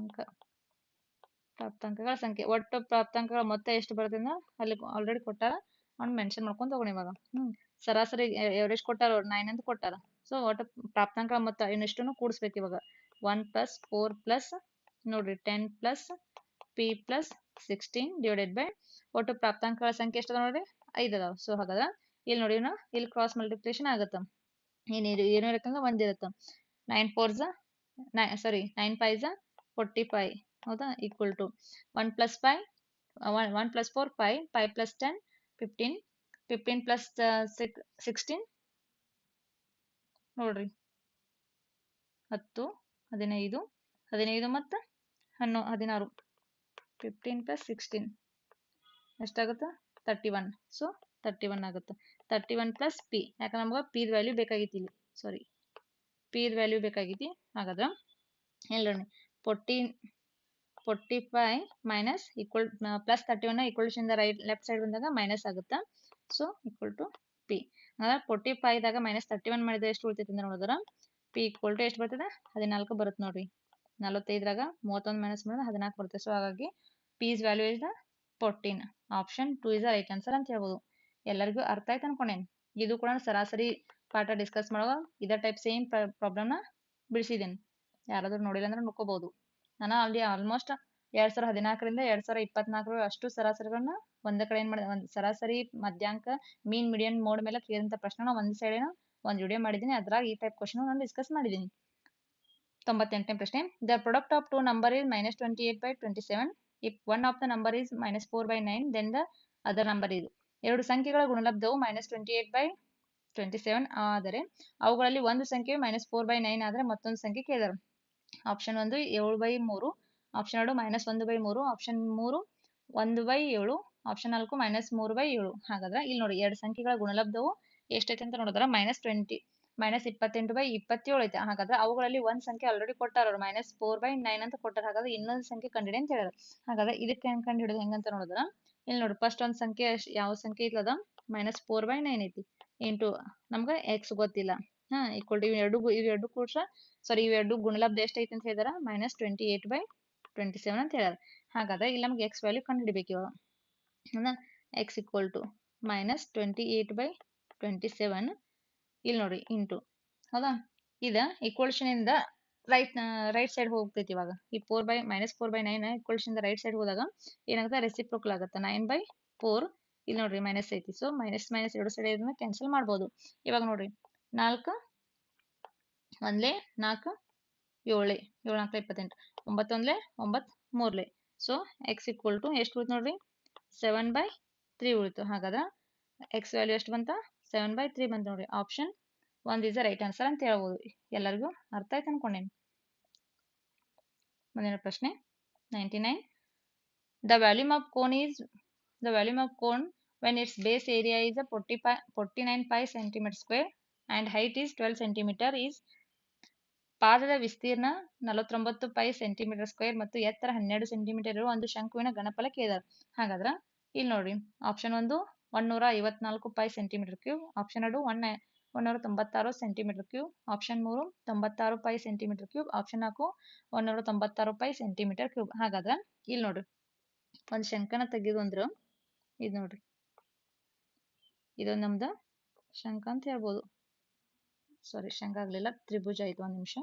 ಪ್ರಾಪ್ತಾಂಕಗಳ ಮೊತ್ತ ಎಷ್ಟು ಬರ್ತದೆ ಅಲ್ಲಿ ಆಲ್ರೆಡಿ ಕೊಟ್ಟಾರ, ಅವ್ನು ಮೆನ್ಷನ್ ಮಾಡ್ಕೊಂಡು ತಗೊಂಡು ಇವಾಗ ಸರಾಸರಿ ಎವರೇಜ್ ಕೊಟ್ಟಾರ 9 ಅಂತ ಕೊಟ್ಟಾರ. ಸೊ ಒಟ್ಟು ಪ್ರಾಪ್ತಾಂಕಗಳ ಮೊತ್ತ ಇನ್ನೆಷ್ಟನ್ನು ಕೂಡಿಸ್ಬೇಕು ಇವಾಗ 1 + 4 + ನೋಡ್ರಿ 10 + p + 16 ಡಿವೈಡೆಡ್ ಬೈ ಒಟ್ಟು ಪ್ರಾಪ್ತಾಂಕಗಳ ಸಂಖ್ಯೆ ಎಷ್ಟು ನೋಡ್ರಿ 5 ಅದಾವ. ಸೊ ಹಾಗಾದ್ರೆ ಇಲ್ಲಿ ನೋಡಿ ಇಲ್ಲಿ ಕ್ರಾಸ್ ಮಲ್ಟಿಪ್ಲಿಕೇಶನ್ ಆಗುತ್ತೆ. ಏನು ಇರತ್ತಂದ್ರೆ 1 ಇರುತ್ತೆ. 9 5 45 ಹೌದಾ ಈಕ್ವಲ್ ಟು 1 + 5 1 + 4 5 5 + 10 15 15 + 16 ನೋಡ್ರಿ 10 15 15 ಮತ್ತು 16 15 + 16 ಎಷ್ಟಾಗುತ್ತೆ 31. ಸೊ 31 ಆಗುತ್ತೆ. 31 + p ಯಾಕಂದ್ರೆ ನಮ್ಗೆ p ವ್ಯಾಲ್ಯೂ ಬೇಕಾಗಿತ್ತು ಇಲ್ಲಿ, ಸಾರಿ p ವ್ಯಾಲ್ಯೂ ಬೇಕಾಗಿತ್ತು. ಹಾಗಾದ್ರೆ ಇಲ್ಲಿ ನೋಡಿ 45 minus equal +31 equal to right left side ಬಂದಾಗ ಮೈನಸ್ ಆಗುತ್ತೆ. So equal to p. ಅಂದ್ರೆ 45 ದಾಗ -31 ಮಾಡಿದ್ರೆ ಎಷ್ಟು ಉಳಿತೈತಿ ಅಂತ ನೋಡಿದ್ರೆ p ಈಕ್ವಲ್ ಟು ಎಷ್ಟು ಬರ್ತದೆ 14 ಬರುತ್ತೆ ನೋಡ್ರಿ. 45 31 ಮೈನಸ್ ಮಾಡಿದ್ರೆ 14 ಬರುತ್ತೆ. ಸೊ ಹಾಗಾಗಿ p's value is 14. Option 2 is right answer ಅಂತ ಹೇಳ್ಬೋದು. ಎಲ್ಲರಿಗೂ ಅರ್ಥ ಆಯ್ತು ಅನ್ಕೊಂಡೇನೆ. ಇದು ಕೂಡ ಸರಾಸರಿ ಪಾಠ ಡಿಸ್ಕಸ್ ಮಾಡುವಾಗ ಇದೇ ಟೈಪ್ ಸೇಮ್ ಪ್ರಾಬ್ಲಮ್ನ ಬಿಡಿಸಿದ್ದೇನೆ. ಯಾರಾದ್ರೂ ನೋಡಿಲ್ಲ ಅಂದ್ರೆ ನೋಡ್ಕೋಬಹುದು. ನಾನು ಅಲ್ಲಿ ಆಲ್ಮೋಸ್ಟ್ 2014ರಿಂದ 2024 ಅಷ್ಟು ಸರಾಸರಿಗಳನ್ನ ಒಂದೇ ಕಡೆ ಏನ್ ಮಾಡಿದೆ, ಒಂದು ಸರಾಸರಿ ಮಧ್ಯಾಂಕ ಮೀನ್ ಮೀಡಿಯನ್ ಮೋಡ್ ಮೇಲೆ ಕೇಳಿದಂತ ಪ್ರಶ್ನೆ ಒಂದು ಸೈಡ್ ಒಂದು ವಿಡಿಯೋ ಮಾಡಿದ್ದೀನಿ. ಅದ್ರಾಗ ಈ ಟೈಪ್ ಕ್ವಶನ್ ನಾನು ಡಿಸ್ಕಸ್ ಮಾಡಿದ್ದೀನಿ. 98ನೇ ಪ್ರಶ್ನೆ. The product of 2 number is -28/27. If one of the number is -4/9 then the other number is. ಎರಡು ಸಂಖ್ಯೆಗಳ ಗುಣಲಬ್ಧವು -28/27 ಆದರೆ ಅವುಗಳಲ್ಲಿ ಒಂದು ಸಂಖ್ಯೆ -4/9 ಆದರೆ ಮತ್ತೊಂದು ಸಂಖ್ಯೆ ಕೇಳಿದರು. Option 1 7/3, option 2 -1/3, option 3 1/7, option 4 -3/7. ಹಾಗಾದ್ರೆ ಇಲ್ಲಿ ನೋಡಿ ಎರಡು ಸಂಖ್ಯೆಗಳ ಗುಣಲಬ್ಧವು ಎಷ್ಟೈತೆ ಅಂತ ನೋಡಿದ್ರೆ -28/27 ಐತೆ. ಹಾಗಾದ್ರೆ ಅವುಗಳಲ್ಲಿ ಒಂದ್ ಸಂಖ್ಯೆ ಆಲ್ರೆಡಿ ಕೊಟ್ಟಾರ ಅವ್ರು -4/9 ಅಂತ ಕೊಟ್ಟಾರ. ಹಾಗಾದ್ರೆ ಇನ್ನೊಂದ್ ಸಂಖ್ಯೆ ಕಂಡಿಡಿ ಅಂತ ಹೇಳ್ಯಾರ. ಹಾಗಾದ್ರೆ ಇದಕ್ಕೆ ಹೆಂಗ್ ಕಂಡು ಹಿಡಿದು ಹೆಂಗಂತ ನೋಡಿದ್ರ, ಇಲ್ಲಿ ನೋಡಿ ಫಸ್ಟ್ ಒಂದ್ ಸಂಖ್ಯೆ ಯಾವ ಸಂಖ್ಯೆ ಐತದ -4/9 ಐತಿ ಇಂಟು ನಮ್ಗ x ಗೊತ್ತಿಲ್ಲ. ಈಕ್ವಲ್ ಟು ಇವೆರಡು ಕೂಡ್ಸ ಇವೆರಡು ಗುಣಲಬ್ಧ ಎಷ್ಟ್ ಐತಿ ಅಂತ ಹೇಳಿದಾರ -28/27 ಅಂತ ಹೇಳ್ಯಾರ. ಹಾಗಾದ್ರೆ ಇಲ್ಲಿ ನಮ್ಗೆ x ವ್ಯಾಲ್ಯೂ ಕಂಡು ಹಿಡಿಬೇಕು ಇವಾಗ. x ಈಕ್ವಲ್ ಟು -28/27 ಇಲ್ಲಿ ನೋಡಿ ಇಂಟು. ಹೌದಾ, ಇದ ಈಕ್ವಲ್ಷನ್ ಇಂದ ರೈಟ್ ಸೈಡ್ ಹೋಗ್ತೈತಿ. ಇವಾಗ ಈ -4/9 ಈಕ್ವಲ್ಷನ್ ಇಂದ ರೈಟ್ ಸೈಡ್ ಹೋದಾಗ ಏನಾಗುತ್ತೆ, ರೆಸಿಪ್ರೋಕಲ್ ಆಗುತ್ತೆ. 9/4 ಇಲ್ಲಿ ನೋಡ್ರಿ ಮೈನಸ್ ಐತಿ. ಸೊ ಮೈನಸ್ ಎರಡು ಸೈಡ್ ಇದನ್ನ ಕ್ಯಾನ್ಸಲ್ ಮಾಡ್ಬೋದು. ಇವಾಗ ನೋಡ್ರಿ 4 1 4 7 7 4 28 9 1 9 3 ಸೊ x ಈಕ್ವಲ್ ಟು ಎಷ್ಟು ಉಳಿತು ನೋಡ್ರಿ 7/3 ಉಳಿತು. ಹಾಗಾದ್ರೆ x ವ್ಯಾಲ್ಯೂ ಎಷ್ಟು ಬಂತ 7/3 ಬಂತು ನೋಡ್ರಿ. Option 1 is the right answer ಅಂತ ಹೇಳ್ಬೋದು. ಎಲ್ಲರಿಗೂ ಅರ್ಥ ಆಯ್ತು ಅನ್ಕೊಂಡೇನಿ. ಮುಂದಿನ ಪ್ರಶ್ನೆ 99. The volume of cone when its base area is a 49 pi cm square and height is 12 cm is ಪಾದದ ವಿಸ್ತೀರ್ಣ 49 ಪೈ ಸೆಂಟಿಮೀಟರ್ ಸ್ಕ್ವೇರ್ ಮತ್ತು ಎತ್ತರ 12 ಸೆಂಟಿಮೀಟರ್ ಇರುವ ಒಂದು ಶಂಕುವಿನ ಘನಫಲ ಕೇಳಿದಾರೆ. ಹಾಗಾದ್ರೆ ಇಲ್ಲಿ ನೋಡಿ option 1 154 pi centimetre cube, option 2 196 centimetre cube, option 3 96 pi centimetre cube, option 4 196 pi centimetre cube. ಹಾಗಾದ್ರೆ ಇಲ್ಲಿ ನೋಡ್ರಿ ಒಂದು ಶಂಕನ ತೆಗೆದು ಅಂದ್ರೆ ಇದು ನೋಡ್ರಿ, ಇದೊಂದು ನಮ್ದು ಶಂಕ ಅಂತ ಹೇಳ್ಬೋದು. ಸಾರಿ, ಶಂಕ ಆಗ್ಲಿಲ್ಲ, ತ್ರಿಭುಜ ಆಯ್ತು. ಒಂದ್ ನಿಮಿಷ,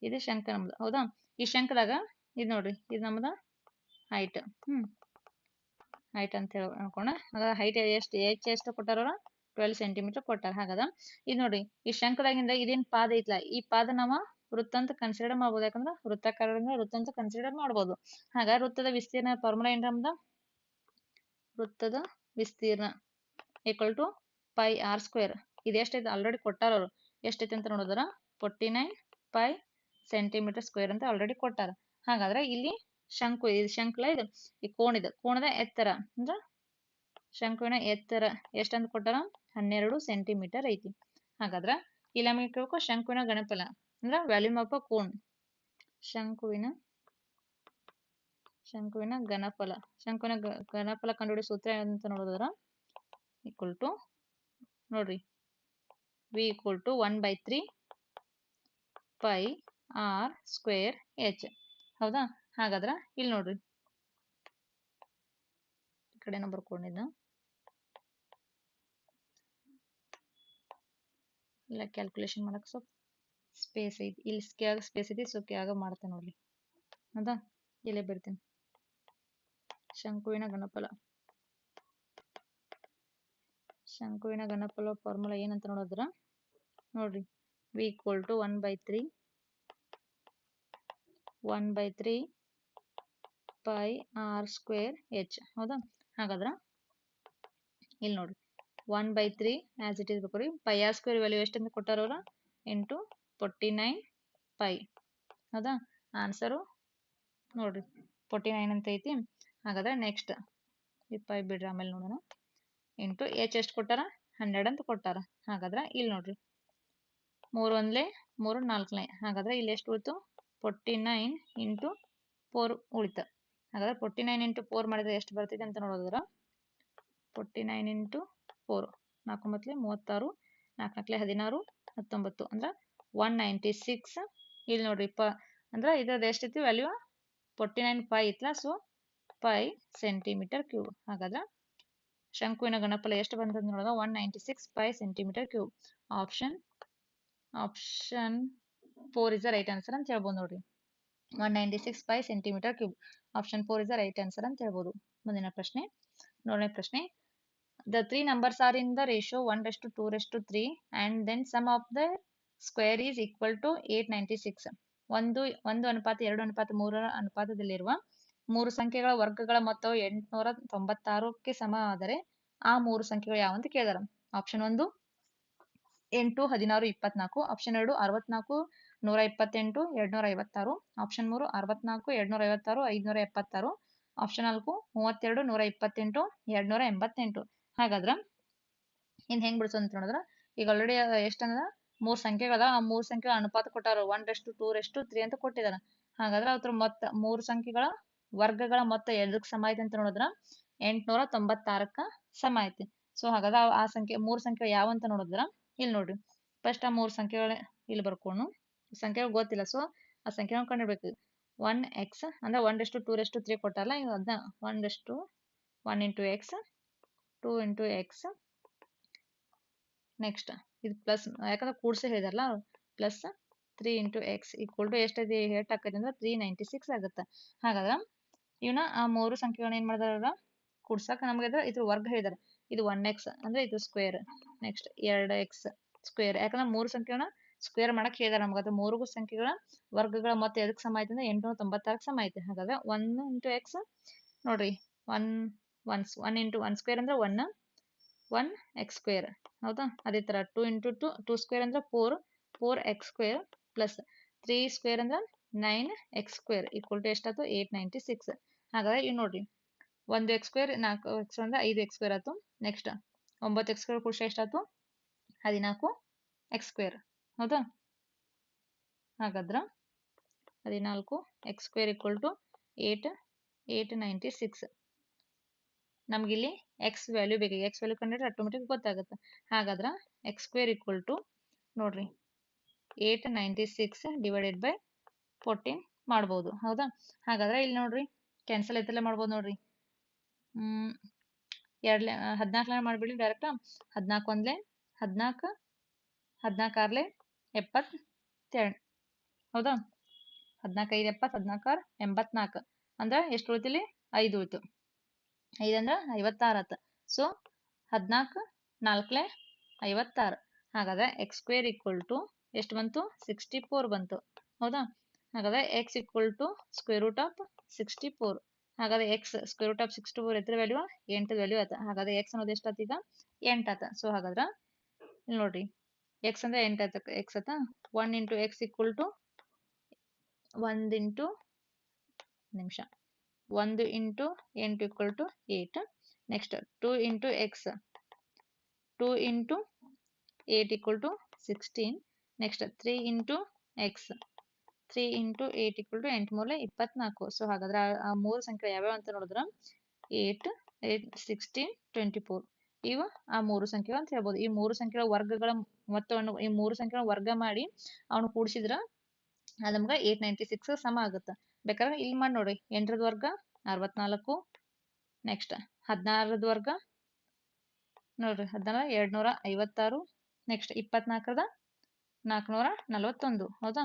ಇದು ಶಂಕ ನಮ್ದು. ಹೌದಾ, ಈ ಶಂಕದಾಗ ಇದು ನೋಡ್ರಿ, ಇದು ನಮ್ದ ಹೈಟ್. ಹೈಟ್ ಅಂತ ಹೇಳಿ ಅನ್ಕೋಣ. ಹಾಗಾದ್ರೆ ಹೈಟ್ ಎಷ್ಟು ಕೊಟ್ಟಾರ, 12 ಸೆಂಟಿಮೀಟರ್ ಕೊಟ್ಟಾರ. ಹಾಗಾದ್ರೆ ಇದು ನೋಡ್ರಿ, ಈ ಶಂಕದಾಗಿಂದ ಇದೇನ್ ಪಾದ ಐತ್ಲ, ಈ ಪಾದ ನಾವು ವೃತ್ತ ಅಂತ ಕನ್ಸಿಡರ್ ಮಾಡ್ಬೋದು. ಯಾಕಂದ್ರೆ ವೃತ್ತಾಕಾರದಿಂದ ವೃತ್ತ ಅಂತ ಕನ್ಸಿಡರ್ ಮಾಡ್ಬೋದು. ಹಾಗಾದ್ರೆ ವೃತ್ತದ ವಿಸ್ತೀರ್ಣ ಫಾರ್ಮುಲಾ ಏನ್ ನಮ್ದ, ವೃತ್ತದ ವಿಸ್ತೀರ್ಣ equal to pi r square. ಇದು ಎಷ್ಟೈತೆ ಆಲ್ರೆಡಿ ಕೊಟ್ಟಾರ ಅವರು. ಎಷ್ಟೈತೆ ಅಂತ ನೋಡಿದ್ರ 49 ಪೈ ಸೆಂಟಿಮೀಟರ್ ಸ್ಕ್ವೇರ್ ಅಂತ ಆಲ್ರೆಡಿ ಕೊಟ್ಟಾರ. ಹಾಗಾದ್ರೆ ಇಲ್ಲಿ ಶಂಕು, ಇದು ಶಂಕುಲ, ಇದು ಈ ಕೋಣದ ಎತ್ತರ ಅಂದ್ರ ಶಂಕುವಿನ ಎತ್ತರ ಎಷ್ಟಂತ ಕೊಟ್ಟಾರ 12 ಸೆಂಟಿಮೀಟರ್ ಐತಿ. ಹಾಗಾದ್ರ ಇಲ್ಲಿ ನಮಗೆ ಕೇಳ್ಕೊ ಶಂಕುವಿನ ಘನಫಲ ಅಂದ್ರ ವ್ಯಾಲ್ಯೂಮ್ ಆಫ್ ಅ ಕೋನ್. ಶಂಕುವಿನ ಘನಫಲ ಕಂಡುಹಿಡಿಯೋ ಸೂತ್ರ ಏನಂತ ನೋಡಿದ್ರ ಈಕ್ವಲ್ ಟು ನೋಡ್ರಿ v equal to 1/3 pi r square h. ಹೌದಾ, ಹಾಗಾದ್ರೆ ಇಲ್ಲಿ ನೋಡ್ರಿ ಈ ಕಡೆನೂ ಬರ್ಕೊಂಡಿದ್ದ ಇಲ್ಲ, ಕ್ಯಾಲ್ಕುಲೇಷನ್ ಮಾಡಕ್ ಸ್ವಲ್ಪ ಸ್ಪೇಸ್ ಐತಿ. ಇಲ್ಲಿ ಕೆಳಗೆ ಸ್ಪೇಸ್ ಐತಿ, ಸೊ ಕೆಳಗೆ ಮಾಡ್ತೇನೆ ನೋಡ್ರಿ. ಹೌದಾ, ಇಲ್ಲೇ ಬರ್ತೀನಿ. ಶಂಕುವಿನ ಘನಫಲ ಫಾರ್ಮುಲಾ ಏನಂತ ನೋಡಿದ್ರ ನೋಡ್ರಿ, v equal to 1/3 pi r square h. ಹೌದಾ, ಹಾಗಾದ್ರ ಇಲ್ಲಿ ನೋಡ್ರಿ 1/3 ಆಸ್ ಇಟ್ ಇಸ್ ಬೇಕ್ರಿ. ಪೈ ಆರ್ ಸ್ಕ್ವೇರ್ ವ್ಯಾಲ್ಯೂ ಎಷ್ಟಂತ ಕೊಟ್ಟಾರ ಅವ್ರ, ಇಂಟು 49 ಪೈ. ಹೌದಾ, ಆನ್ಸರು ನೋಡ್ರಿ 49 ಅಂತ ಐತಿ. ಹಾಗಾದ್ರೆ ನೆಕ್ಸ್ಟ್ ಈ ಪೈ ಬಿಡ್ರಿ, ಆಮೇಲೆ ನೋಡೋಣ. ಇಂಟು ಎಚ್ ಎಷ್ಟು ಕೊಟ್ಟಾರ 12 ಅಂತ ಕೊಟ್ಟಾರ. ಹಾಗಾದ್ರೆ ಇಲ್ಲಿ ನೋಡ್ರಿ 3 1 3 4. ಹಾಗಾದ್ರೆ ಇಲ್ಲಿ ಎಷ್ಟು ಉಳಿತು 49 ಇಂಟು 4 ಉಳಿತ. ಹಾಗಾದ್ರೆ 49 ಇಂಟು 4 ಮಾಡಿದ್ರೆ ಎಷ್ಟು ಬರ್ತೈತೆ ಅಂತ ನೋಡಿದ್ರ 49 ಇಂಟು 4 4 36, 4 16, 19 ಅಂದ್ರೆ 196. ಇಲ್ಲಿ ನೋಡ್ರಿ ಅಂದ್ರೆ ಇದ್ರದ್ದು ಎಷ್ಟೈತಿ ವ್ಯಾಲ್ಯೂ 49 ಪೈ ಇತ್ಲ, ಸೊ ಪೈ ಸೆಂಟಿಮೀಟರ್ ಕ್ಯೂಬ್. ಹಾಗಾದ್ರೆ ಶಂಕುವಿನ ಘನಫಲ ಎಷ್ಟು ಬಂತಂತ ನೋಡಿದ್ರೆ 196 pi centimetre cube. Option 4 is the right answer ಅಂತ ಹೇಳ್ಬೋದು ನೋಡ್ರಿ. 196 pi centimetre cube. Option 4 is the right answer ಅಂತ ಹೇಳ್ಬೋದು. ಮುಂದಿನ ಪ್ರಶ್ನೆ, 4ನೇ ಪ್ರಶ್ನೆ. The three numbers are in the ratio 1:2:3 and then sum of the square is equal to 896. 1:2:3 ಅನುಪಾತದಲ್ಲಿರುವ ಮೂರು ಸಂಖ್ಯೆಗಳ ವರ್ಗಗಳ ಮೊತ್ತವು 896ಕ್ಕೆ ಸಮ ಆದರೆ ಆ ಮೂರು ಸಂಖ್ಯೆಗಳು ಯಾವಂತ ಕೇಳಿದಾರ. Option 1 8, 16, 24, option 2 64, 128, 256, option 3 64, 256, 576, option 4 32, 128, 288. ಹಾಗಾದ್ರ ಇನ್ನು ಹೆಂಗೆ ಬಿಡಿಸೋದು ಅಂತ ನೋಡಿದ್ರೆ ಈಗ ಆಲ್ರೆಡಿ ಎಷ್ಟಂದ್ರೆ 3 ಸಂಖ್ಯೆಗಳ ಆ 3 ಸಂಖ್ಯೆಗಳ ಅನುಪಾತ ಕೊಟ್ಟಾರ 1:2:3 ಅಂತ ಕೊಟ್ಟಿದ್ದಾರೆ. ಹಾಗಾದ್ರೆ ಅದ್ರ ಮೊತ್ತ 3 ಸಂಖ್ಯೆಗಳ ವರ್ಗಗಳ ಮೊತ್ತ ಎದಕ್ಕೆ ಸಮ ಐತೆ ಅಂತ ನೋಡಿದ್ರೆ 896ಕ್ಕೆ ಸಮ ಐತಿ. ಸೊ ಹಾಗಾದ್ರೆ ಆ ಸಂಖ್ಯೆ 3 ಸಂಖ್ಯೆ ಯಾವ ಅಂತ ನೋಡಿದ್ರೆ ಇಲ್ಲಿ ನೋಡ್ರಿ ಫಸ್ಟ್ ಆ 3 ಸಂಖ್ಯೆಗಳ ಇಲ್ಲಿ ಬರ್ಕೊಂಡು ಸಂಖ್ಯೆಗಳು ಗೊತ್ತಿಲ್ಲ. ಸೊ ಆ ಸಂಖ್ಯೆನ ಕಂಡಿಡ್ಬೇಕು. 1x ಅಂದ್ರೆ 1:2:3 ಕೊಟ್ಟಾರಲ್ಲ ಈಗ ಅದನ್ನ 1 into x 2 into x next ಇದು ಪ್ಲಸ್ ಯಾಕಂದ್ರೆ ಕೂಡಿಸಿ ಹೇಳಿದಾರಲ್ಲ plus 3 into x equal to ಎಷ್ಟೈತಿ ಎಷ್ಟು ಆಕೈತಿ ಅಂದ್ರೆ 396 ಆಗುತ್ತೆ. ಹಾಗಾದ್ರೆ ಇವನ್ನ ಆ 3 ಸಂಖ್ಯೆಗಳನ್ನ ಏನ್ ಮಾಡಿದಾರ ಕೂಡ್ಸಕ್ ನಮ್ಗೆ ಇದ್ರ ವರ್ಗ ಹೇಳಿದಾರೆ. ಇದು 1x ಅಂದ್ರೆ ಇದು ಸ್ಕ್ವೇರ್ ನೆಕ್ಸ್ಟ್ 2x ಸ್ಕ್ವೇರ್ ಯಾಕಂದ್ರೆ 3 ಸಂಖ್ಯೆಗಳನ್ನ ಸ್ಕ್ವೇರ್ ಮಾಡಕ್ ಹೇಳಿದಾರೆ ನಮ್ಗೆ. ಅದು 3 ಸಂಖ್ಯೆಗಳ ವರ್ಗಗಳ ಮೊತ್ತ ಎದಕ್ಕೆ ಸಮ ಐತಿ ಅಂದ್ರೆ 896 ಸಮ ಐತಿ. ಹಾಗಾದ್ರೆ 1 into x ನೋಡ್ರಿ 1 into 1 ಸ್ಕ್ವೇರ್ ಅಂದ್ರೆ 1 x ಸ್ಕ್ವೇರ್ ಹೌದಾ. ಅದೇ ತರ 2 into 2 ಸ್ಕ್ವೇರ್ ಅಂದ್ರೆ 4x ಸ್ಕ್ವೇರ್ ಪ್ಲಸ್ 3 ಸ್ಕ್ವೇರ್ ಅಂದ್ರೆ 9x ಸ್ಕ್ವೇರ್ ಈಕ್ವಲ್ ಟು ಎಷ್ಟಾಯ್ತು 896. ಹಾಗಾದ್ರೆ ಇವ್ ನೋಡ್ರಿ 1x ಸ್ಕ್ವೇರ್ 4x ಅಂದ್ರೆ 5x ಸ್ಕ್ವೇರ್ ಆಯ್ತು. ನೆಕ್ಸ್ಟ್ 9x ಸ್ಕ್ವೇರ್ ಕೂಡಿಸಿ ಎಷ್ಟಾಯ್ತು 14x ಸ್ಕ್ವೇರ್ ಹೌದಾ. ಹಾಗಾದ್ರೆ 14x ಸ್ಕ್ವೇರ್ ಈಕ್ವಲ್ ಟು 896. ನಮ್ಗಿಲ್ಲಿ ಎಕ್ಸ್ ವ್ಯಾಲ್ಯೂ ಬೇಕು. ಎಕ್ಸ್ ವ್ಯಾಲ್ಯೂ ಕಂಡಿದ್ರೆ ಆಟೋಮೆಟಿಕ್ ಗೊತ್ತಾಗುತ್ತೆ. ಹಾಗಾದ್ರೆ ಎಕ್ಸ್ ಸ್ಕ್ವೇರ್ ಈಕ್ವಲ್ ಟು ನೋಡ್ರಿ 896 ಡಿವೈಡೆಡ್ ಬೈ 14 ಮಾಡ್ಬೋದು ಹೌದಾ. ಹಾಗಾದ್ರೆ ಇಲ್ಲಿ ನೋಡ್ರಿ ಕ್ಯಾನ್ಸಲ್ ಐತಲ್ಲೇ ಮಾಡ್ಬೋದು ನೋಡ್ರಿ. 14 ಮಾಡ್ಬಿಡಿ ಡೈರೆಕ್ಟ್. 14 ಒಂದ್ಲೆ 14 14 ಆರ್ಲೆ 72 ಹೌದಾ. 14 5 70 14 84 ಅಂದ್ರೆ ಎಷ್ಟು ಉಳಿತಿಲ್ಲಿ 5 ಉಳಿತು. 5 ಅಂದ್ರೆ 56 ಆತ. ಸೊ 14 4 56. ಹಾಗಾದ್ರೆ ಎಕ್ಸ್ ಸ್ಕ್ವೇರ್ ಈಕ್ವಲ್ ಟು ಎಷ್ಟು ಬಂತು 64 ಬಂತು ಹೌದಾ. ಹಾಗಾದ್ರೆ x equal to square root of 64. ಹಾಗಾದ್ರೆ ಎಕ್ಸ್ ಸ್ಕ್ವೇರ್ ರೂಟ್ ಆಫ್ 64 ಎತ್ತರ ವ್ಯಾಲ್ಯೂ 8 ವ್ಯಾಲ್ಯೂ ಆತ. ಹಾಗಾದ್ರೆ ಎಕ್ಸ್ ಅನ್ನೋದು ಎಷ್ಟು ಆತ ಈಗ 8 ಆತ. ಸೊ ಹಾಗಾದ್ರೆ ಇಲ್ಲಿ ನೋಡ್ರಿ ಎಕ್ಸ್ ಅಂದ್ರೆ 8 ಆತ. ಎಕ್ಸ್ ಆತ 1 into x equal to 1 into ನಿಮಿಷ 1 into 8 equal to 8. Next 2 into x 2 into 8 equal to 16. Next 3 into x 3 into 8 equal to 8 ಮೂಲೆ 24. ಸೊ ಹಾಗಾದ್ರೆ ಆ 3 ಸಂಖ್ಯೆ ಯಾವ್ಯಾವ ಅಂತ ನೋಡಿದ್ರೆ 8 8 16 24 ಇವು ಆ 3 ಸಂಖ್ಯೆಗಳು ಅಂತ ಹೇಳ್ಬೋದು. ಈ 3 ಸಂಖ್ಯೆಗಳ ವರ್ಗಗಳ ಮೊತ್ತವನ್ನು ಈ 3 ಸಂಖ್ಯೆಗಳ ವರ್ಗ ಮಾಡಿ ಅವನು ಕೂಡಿಸಿದ್ರ ಅದು ನಮ್ಗೆ 896 ಸಮ ಆಗುತ್ತೆ. ಬೇಕಾದ್ರೆ ಇಲ್ಲಿ ಮಾಡಿ ನೋಡ್ರಿ 8ರದ ವರ್ಗ 64 ನೆಕ್ಸ್ಟ್ 16ರದ ವರ್ಗ ನೋಡ್ರಿ 16 256 ನೆಕ್ಸ್ಟ್ 24ರದ 441 ಹೌದಾ.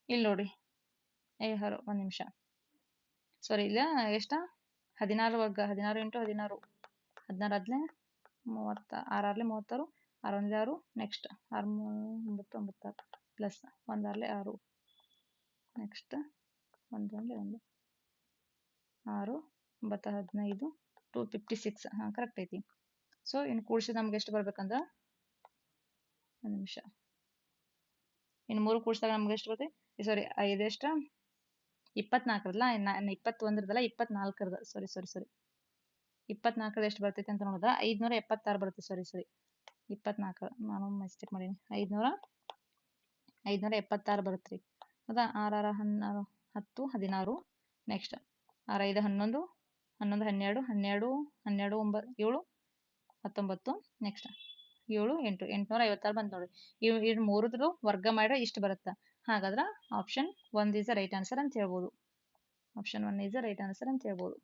ಇಲ್ಲಿ ನೋಡ್ರಿ ಒಂದ್ ನಿಮಿಷ ಸಾರಿ ಇಲ್ಲ ಎಷ್ಟ 16 ವರ್ಗ 16 ಇಂಟು 16 16 ಆದ್ಲೆ 30 6 36 6 6 ನೆಕ್ಸ್ಟ್ 6 9 96 ಪ್ಲಸ್ 1 6 ನೆಕ್ಸ್ಟ್ 1 1 6 9 15 256 ಹಾ ಕರೆಕ್ಟ್ ಐತಿ. ಸೊ ಇನ್ನು ಕೂಡಿಸಿದ ನಮ್ಗೆ ಎಷ್ಟು ಬರ್ಬೇಕಂದ್ರ ಒಂದು ನಿಮಿಷ ಇನ್ನು 3 ಕೂಡಿಸಿದಾಗ ನಮ್ಗೆ ಎಷ್ಟು ಬರುತ್ತೆ ಸಾರಿ 5 ಎಷ್ಟ 24ರಲ್ಲ 21ರದಲ್ಲ 24ರದ ಸಾರಿ 24ರದ ಎಷ್ಟು ಬರ್ತೈತೆ ಅಂತ ನೋಡಿದ್ರೆ 576 ಬರುತ್ತೆ. ಸಾರಿ 24 ನಾನು ಮಿಸ್ಟೇಕ್ ಮಾಡೀನಿ 576 ಬರುತ್ತೆ ರೀ ಹೌದಾ. 6 6 16 10 16 ನೆಕ್ಸ್ಟ್ 6 5 11 11 12 12 12 9 7 19 ನೆಕ್ಸ್ಟ್ 7 8 856 ಬಂತು ನೋಡ್ರಿ. ಇವು ಮೂರದ್ದು ವರ್ಗ ಮಾಡಿದ್ರೆ ಇಷ್ಟು ಬರುತ್ತೆ. ಹಾಗಾದ್ರೆ option 1 is the right answer ಅಂತ ಹೇಳ್ಬೋದು. Option 1 is the right answer ಅಂತ ಹೇಳ್ಬೋದು.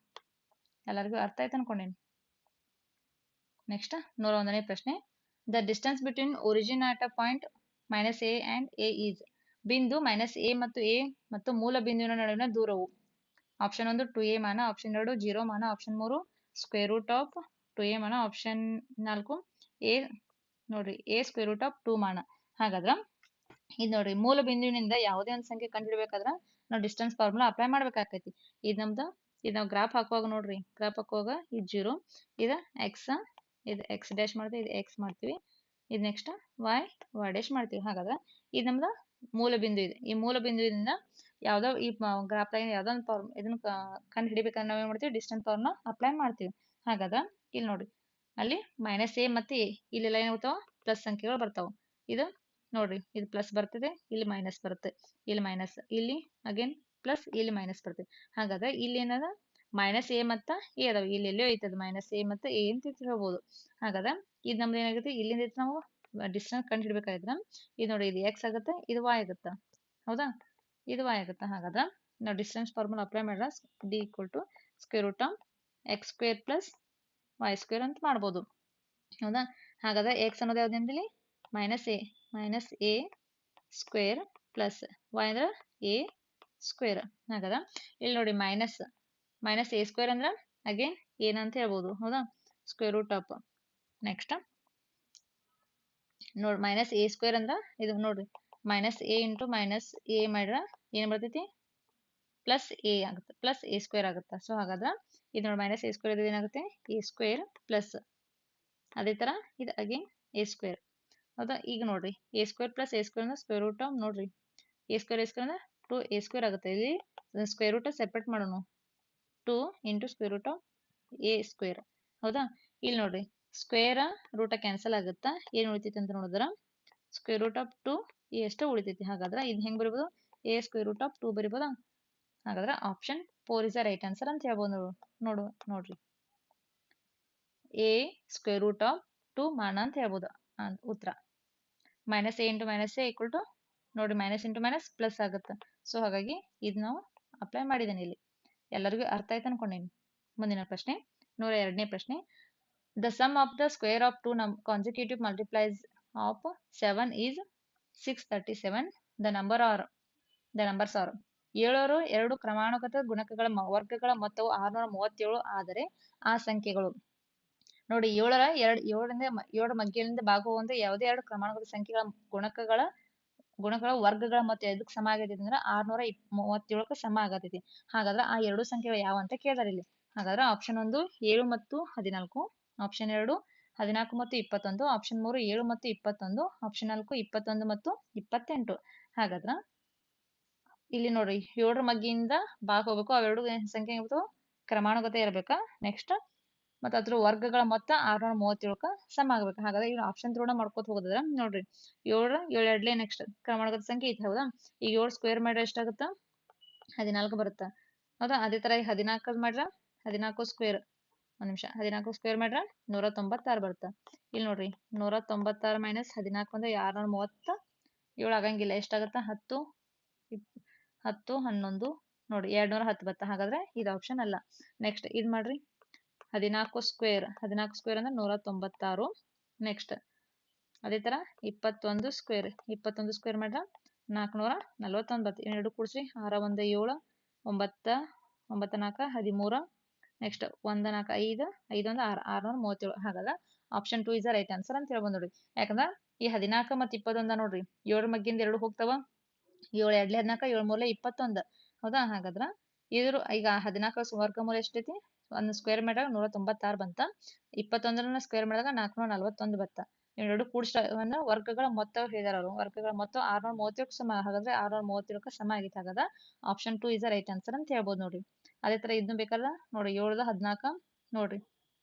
ಎಲ್ಲರಿಗೂ ಅರ್ಥ ಆಯ್ತು ಅನ್ಕೊಂಡೇನಿ. ನೆಕ್ಸ್ಟ್ 101ನೇ ಪ್ರಶ್ನೆ the distance between origin at a point minus A and A is ಬಿಂದು ಮೈನಸ್ ಎ ಮತ್ತು ಮೂಲ ಬಿಂದುವಿನ ನಡುವಿನ ದೂರವು ಆಪ್ಷನ್ 1 2a ಮಾನ, ಆಪ್ಷನ್ 2 0 ಮಾನ, option 3 square root of 2a ಮಾನ, ಆಪ್ಷನ್ 4 a ನೋಡ್ರಿ a ಸ್ಕ್ವೇರ್ ರೂಟ್ ಆಫ್ 2 ಮಾನ. ಹಾಗಾದ್ರೆ ಇದು ನೋಡ್ರಿ ಮೂಲ ಬಿಂದುವಿನಿಂದ ಯಾವುದೇ ಒಂದು ಸಂಖ್ಯೆ ಕಂಡುಹಿಡಬೇಕಾದ್ರೆ ನಾವು ಡಿಸ್ಟೆನ್ಸ್ ಫಾರ್ಮುಲಾ ಅಪ್ಲೈ ಮಾಡ್ಬೇಕಾಗ್ತೈತಿ. ಇದು ನಮ್ದು ಇದು ನಾವು ಗ್ರಾಫ್ ಹಾಕುವಾಗ ನೋಡ್ರಿ ಗ್ರಾಫ್ ಹಾಕುವಾಗ ಇದು 0 ಇದು ಎಕ್ಸ್ ಇದು ಎಕ್ಸ್ ಡ್ಯಾಶ್ ಮಾಡ್ತೀವಿ ಇದು ಎಕ್ಸ್ ಮಾಡ್ತೀವಿ ಇದು ನೆಕ್ಸ್ಟ್ ವೈ ಡ್ಯಾಶ್ ಮಾಡ್ತೀವಿ. ಹಾಗಾದ್ರೆ ಇದು ನಮ್ದು ಮೂಲ ಬಿಂದು ಇದೆ. ಈ ಮೂಲ ಬಿಂದುವಿನಿಂದ ಯಾವ್ದೋ ಈ ಗ್ರಾಫ್ ಲೈನ್ ಯಾವ್ದೋ ಒಂದು ಇದನ್ನ ಕಂಡು ಹಿಡಿಬೇಕಂದ್ರೆ ನಾವೇನ್ ಮಾಡ್ತೀವಿ ಡಿಸ್ಟೆನ್ಸ್ ಫಾರ್ಮುಲಾ ಅಪ್ಲೈ ಮಾಡ್ತೀವಿ. ಹಾಗಾದ್ರೆ ಇಲ್ಲಿ ನೋಡ್ರಿ ಅಲ್ಲಿ ಮೈನಸ್ ಎ ಮತ್ತೆ ಎ ಇಲ್ಲೆಲ್ಲ ಏನಾಗ್ತಾವ ಪ್ಲಸ್ ಸಂಖ್ಯೆಗಳು ಬರ್ತಾವ. ಇದು ನೋಡ್ರಿ ಇದು ಪ್ಲಸ್ ಬರ್ತದೆ, ಇಲ್ಲಿ ಮೈನಸ್ ಬರುತ್ತೆ, ಇಲ್ಲಿ ಮೈನಸ್, ಇಲ್ಲಿ ಅಗೇನ್ ಪ್ಲಸ್, ಇಲ್ಲಿ ಮೈನಸ್ ಬರ್ತದೆ. ಹಾಗಾದ್ರೆ ಇಲ್ಲಿ ಏನದ ಮೈನಸ್ ಎ ಮತ್ತ ಎ ಅದಾವ, ಇಲ್ಲಿ ಎಲ್ಲೋ ಐತದ ಮೈನಸ್ ಎ ಮತ್ತೆ ಎ ಅಂತ ಹೇಳ್ಬೋದು. ಹಾಗಾದ್ರೆ ಇದು ನಮ್ದು ಏನಾಗುತ್ತೆ, ಇಲ್ಲಿಂದ ನಾವು ಡಿಸ್ಟೆನ್ಸ್ ಕಂಡು ಹಿಡ್ಬೇಕಾದ್ರೆ ಇದು ನೋಡಿ ಇದು ಎಕ್ಸ್ ಆಗುತ್ತೆ, ಇದು ವಾಯ್ ಆಗುತ್ತೆ. ಹೌದಾ, ಇದು ವಾಯ್ ಆಗುತ್ತೆ. ಹಾಗಾದ್ರೆ ನಾವು ಡಿಸ್ಟೆನ್ಸ್ ಫಾರ್ಮುಲಾ ಅಪ್ಲೈ ಮಾಡಿದ್ರೆ d equal to square root of x square plus y square ಅಂತ ಮಾಡ್ಬೋದು. ಹೌದಾ, ಹಾಗಾದ್ರೆ ಎಕ್ಸ್ ಅನ್ನೋದು ಯಾವ್ದೇನಿಲ್ಲ minus a square plus y ಅಂದ್ರೆ ಎ ಸ್ಕ್ವೇರ್. ಹಾಗಾದ್ರೆ ಇಲ್ಲಿ ನೋಡಿ ಮೈನಸ್ ಎ ಸ್ಕ್ವೇರ್ ಅಂದ್ರೆ ಅಗೇನ್ ಏನಂತ ಹೇಳ್ಬೋದು. ಹೌದಾ, ಸ್ಕ್ವೇರ್ ರೂಟ್ ಆಫ್ ನೆಕ್ಸ್ಟ್ ನೋಡಿ ಮೈನಸ್ ಎ ಸ್ಕ್ವೇರ್ ಅಂದ್ರೆ ಇದು ನೋಡ್ರಿ minus a into minus a ಮಾಡ್ರೆ ಏನು ಬರ್ತೈತಿ ಪ್ಲಸ್ ಎ ಆಗುತ್ತೆ, ಪ್ಲಸ್ ಎ ಸ್ಕ್ವೇರ್ ಆಗುತ್ತೆ. ಸೊ ಹಾಗಾದ್ರೆ ಇದು ನೋಡಿ ಮೈನಸ್ ಎ ಸ್ಕ್ವೇರ್ ಇದು ಏನಾಗುತ್ತೆ ಎ ಸ್ಕ್ವೇರ್ ಪ್ಲಸ್ ಅದೇ ತರ ಇದು ಅಗೇನ್ ಎ ಸ್ಕ್ವೇರ್. ಹೌದಾ, ಈಗ ನೋಡ್ರಿ A square plus a square ಅಂದ್ರೆ ಸ್ಕ್ವೇರ್ ರೂಟ್ ಆಫ್ ನೋಡ್ರಿ ಎ ಸ್ಕ್ವೇರ್ ಅಂದ್ರೆ 2 ಎ ಸ್ಕ್ವೇರ್ ಆಗುತ್ತೆ. ಇಲ್ಲಿ ಸ್ಕ್ವೇರ್ ರೂಟ್ ಸೆಪರೇಟ್ ಮಾಡೋಣ 2 into square root of a square. ಹೌದಾ, ಇಲ್ಲಿ ನೋಡ್ರಿ ಸ್ಕ್ವೇರ್ ರೂಟ ಕ್ಯಾನ್ಸಲ್ ಆಗುತ್ತಾ, ಏನು ಉಳಿತೈತಿ ಅಂತ ನೋಡಿದ್ರ ಸ್ಕ್ವೇರ್ ರೂಟ್ ಆಫ್ 2 ಎಷ್ಟು ಉಳಿತೈತಿ. ಹಾಗಾದ್ರೆ ಇದು ಹೆಂಗ್ ಬರಿಬೋದು ಎ ಸ್ಕ್ವೇರ್ ರೂಟ್ ಆಫ್ 2 ಬರಿಬೋದಾ. ಹಾಗಾದ್ರೆ option 4 is the right answer ಅಂತ ಹೇಳ್ಬೋದು. ನೋಡ್ರಿ ಎ ಸ್ಕ್ವೇರ್ ರೂಟ್ ಆಫ್ 2 ಮಾನ ಅಂತ ಹೇಳ್ಬೋದು ಉತ್ತರ. Minus a into minus a equal to ನೋಡಿ ಮೈನಸ್ ಇಂಟು ಮೈನಸ್ ಪ್ಲಸ್ ಆಗುತ್ತೆ. ಸೊ ಹಾಗಾಗಿ ಇದು ನಾವು ಅಪ್ಲೈ ಮಾಡಿದ್ದೇನೆ ಇಲ್ಲಿ. ಎಲ್ಲರಿಗೂ ಅರ್ಥ ಆಯ್ತು ಅನ್ಕೊಂಡೇನಿ. ಮುಂದಿನ ಪ್ರಶ್ನೆ 102ನೇ ಪ್ರಶ್ನೆ. The sum of the square of 2 consecutive multiples of 7 is 637. The numbers are 7 ಎರಡು ಕ್ರಮಾನುಗತ ಗುಣಕಗಳ ವರ್ಗಗಳ ಮೊತ್ತವು 637 ಆದರೆ ಆ ಸಂಖ್ಯೆಗಳು ನೋಡಿ 7ರ ಮಗ್ಗಿಲಿಂದ ಭಾಗವಾಗುವಂತ ಯಾವುದೇ ಎರಡು ಕ್ರಮಾನುಗತ ಸಂಖ್ಯೆಗಳ ಗುಣಗಳ ವರ್ಗಗಳ ಮೊತ್ತ ಎದಕ್ಕೆ ಸಮ ಆಗತೈತಿ ಅಂದ್ರೆ 637ಕ್ಕೆ ಸಮ ಆಗತೈತಿ. ಹಾಗಾದ್ರೆ ಆ ಎರಡು ಸಂಖ್ಯೆಗಳು ಯಾವ ಅಂತ ಕೇಳಿದಾರೆ ಇಲ್ಲಿ. ಹಾಗಾದ್ರೆ ಆಪ್ಷನ್ 1 7 ಮತ್ತು 14, ಆಪ್ಷನ್ 2 14 ಮತ್ತು 21, ಆಪ್ಷನ್ 3 7 ಮತ್ತು 21, ಆಪ್ಷನ್ 4 21 ಮತ್ತು 28. ಹಾಗಾದ್ರೆ ಇಲ್ಲಿ ನೋಡ್ರಿ 7ರ ಮಗ್ಗಿಯಿಂದ ಭಾಗ ಹೋಗ್ಬೇಕು, ಅವೆರಡು ಸಂಖ್ಯೆ ಕ್ರಮಾನುಗತ ಇರಬೇಕಾ. ನೆಕ್ಸ್ಟ್ ಮತ್ತೆ ಅದ್ರ ವರ್ಗಗಳ ಮೊತ್ತ 637ಕ್ಕೆ ಸಮ ಆಗ್ಬೇಕು. ಹಾಗಾದ್ರೆ ಈಗ ಆಪ್ಷನ್ ತ್ರೋಣ ಮಾಡ್ಕೋತ ಹೋಗೋದ್ರ ನೋಡ್ರಿ 7 ಎರಡ್ಲೆ ನೆಕ್ಸ್ಟ್ ಕ್ರಮಾನುಗತ ಸಂಖ್ಯೆ ಐತಿ. ಹೌದಾ, ಈಗ 7 ಸ್ಕ್ವೇರ್ ಮಾಡ್ರೆ ಎಷ್ಟಾಗುತ್ತಾ 14 ಬರುತ್ತಾ. ಹೌದಾ, ಅದೇ ತರ ಈಗ 14 ಮಾಡ್ರ 14 ಸ್ಕ್ವೇರ್ 14 ಸ್ಕ್ವೇರ್ ಮಾಡ್ರ 196 ಬರುತ್ತಾ. ಇಲ್ಲಿ ನೋಡ್ರಿ 196 ಮೈನಸ್ 14 ಅಂದ್ರೆ 637 ಆಗಂಗಿಲ್ಲ. ಎಷ್ಟಾಗತ್ತ 10 11 ನೋಡಿ 210 ಬರುತ್ತಾ. ಹಾಗಾದ್ರೆ ಇದು ಆಪ್ಷನ್ ಅಲ್ಲ. ನೆಕ್ಸ್ಟ್ ಇದ್ ಮಾಡ್ರಿ 14 ಸ್ಕ್ವೇರ್ ಅಂದ್ರೆ 196. ನೆಕ್ಸ್ಟ್ ಅದೇ ತರ 21 ಸ್ಕ್ವೇರ್ ಮಾಡ್ರ 441 ಬರುತ್ತೆ. ಎರಡು ಕೂಡಿಸಿ 6 1 7 9 9 4 13. ನೆಕ್ಸ್ಟ್ 1 4 5 5 1 6 637. ಹಾಗಾದ್ರೆ option 2 is the right answer ಅಂತ ಹೇಳ್ಬೋದು ನೋಡ್ರಿ. ಯಾಕಂದ್ರೆ ಈ 14 ಮತ್ತು 21 ನೋಡ್ರಿ 7 ಮಗ್ಗಿಂದ 2 ಹೋಗ್ತಾವ. 7 2 14 7 3 21. ಹೌದಾ, ಹಾಗಾದ್ರ ಇದ್ರ ಈಗ 14 ವರ್ಗಮೂಲ ಎಷ್ಟೈತಿ ಒಂದು ಸ್ಕ್ವೇರ್ ಮಾಡಿದಾಗ 196 ಬಂತ. 21 ಸ್ಕ್ವೇರ್ ಮಾಡಿದಾಗ 441 ಬತ್ತ. ಇವೆರಡು ಕೂಡಿಸಿದ ವರ್ಗಗಳ ಮೊತ್ತ ಹೇಳಿದಾರ ಅವರು. ವರ್ಗಗಳ ಮೊತ್ತ 637ಕ್ಕೆ ಸಮ. ಹಾಗಾದ್ರೆ 637ಕ್ಕೆ ಸಮ ಆಗಿತ್ತು. ಹಾಗಾದ್ರೆ option 2 is the right answer ಅಂತ ಹೇಳ್ಬೋದು ನೋಡ್ರಿ. ಅದೇ ತರ ಇದನ್ನು ಬೇಕಲ್ಲ ನೋಡಿ 7 14 ನೋಡ್ರಿ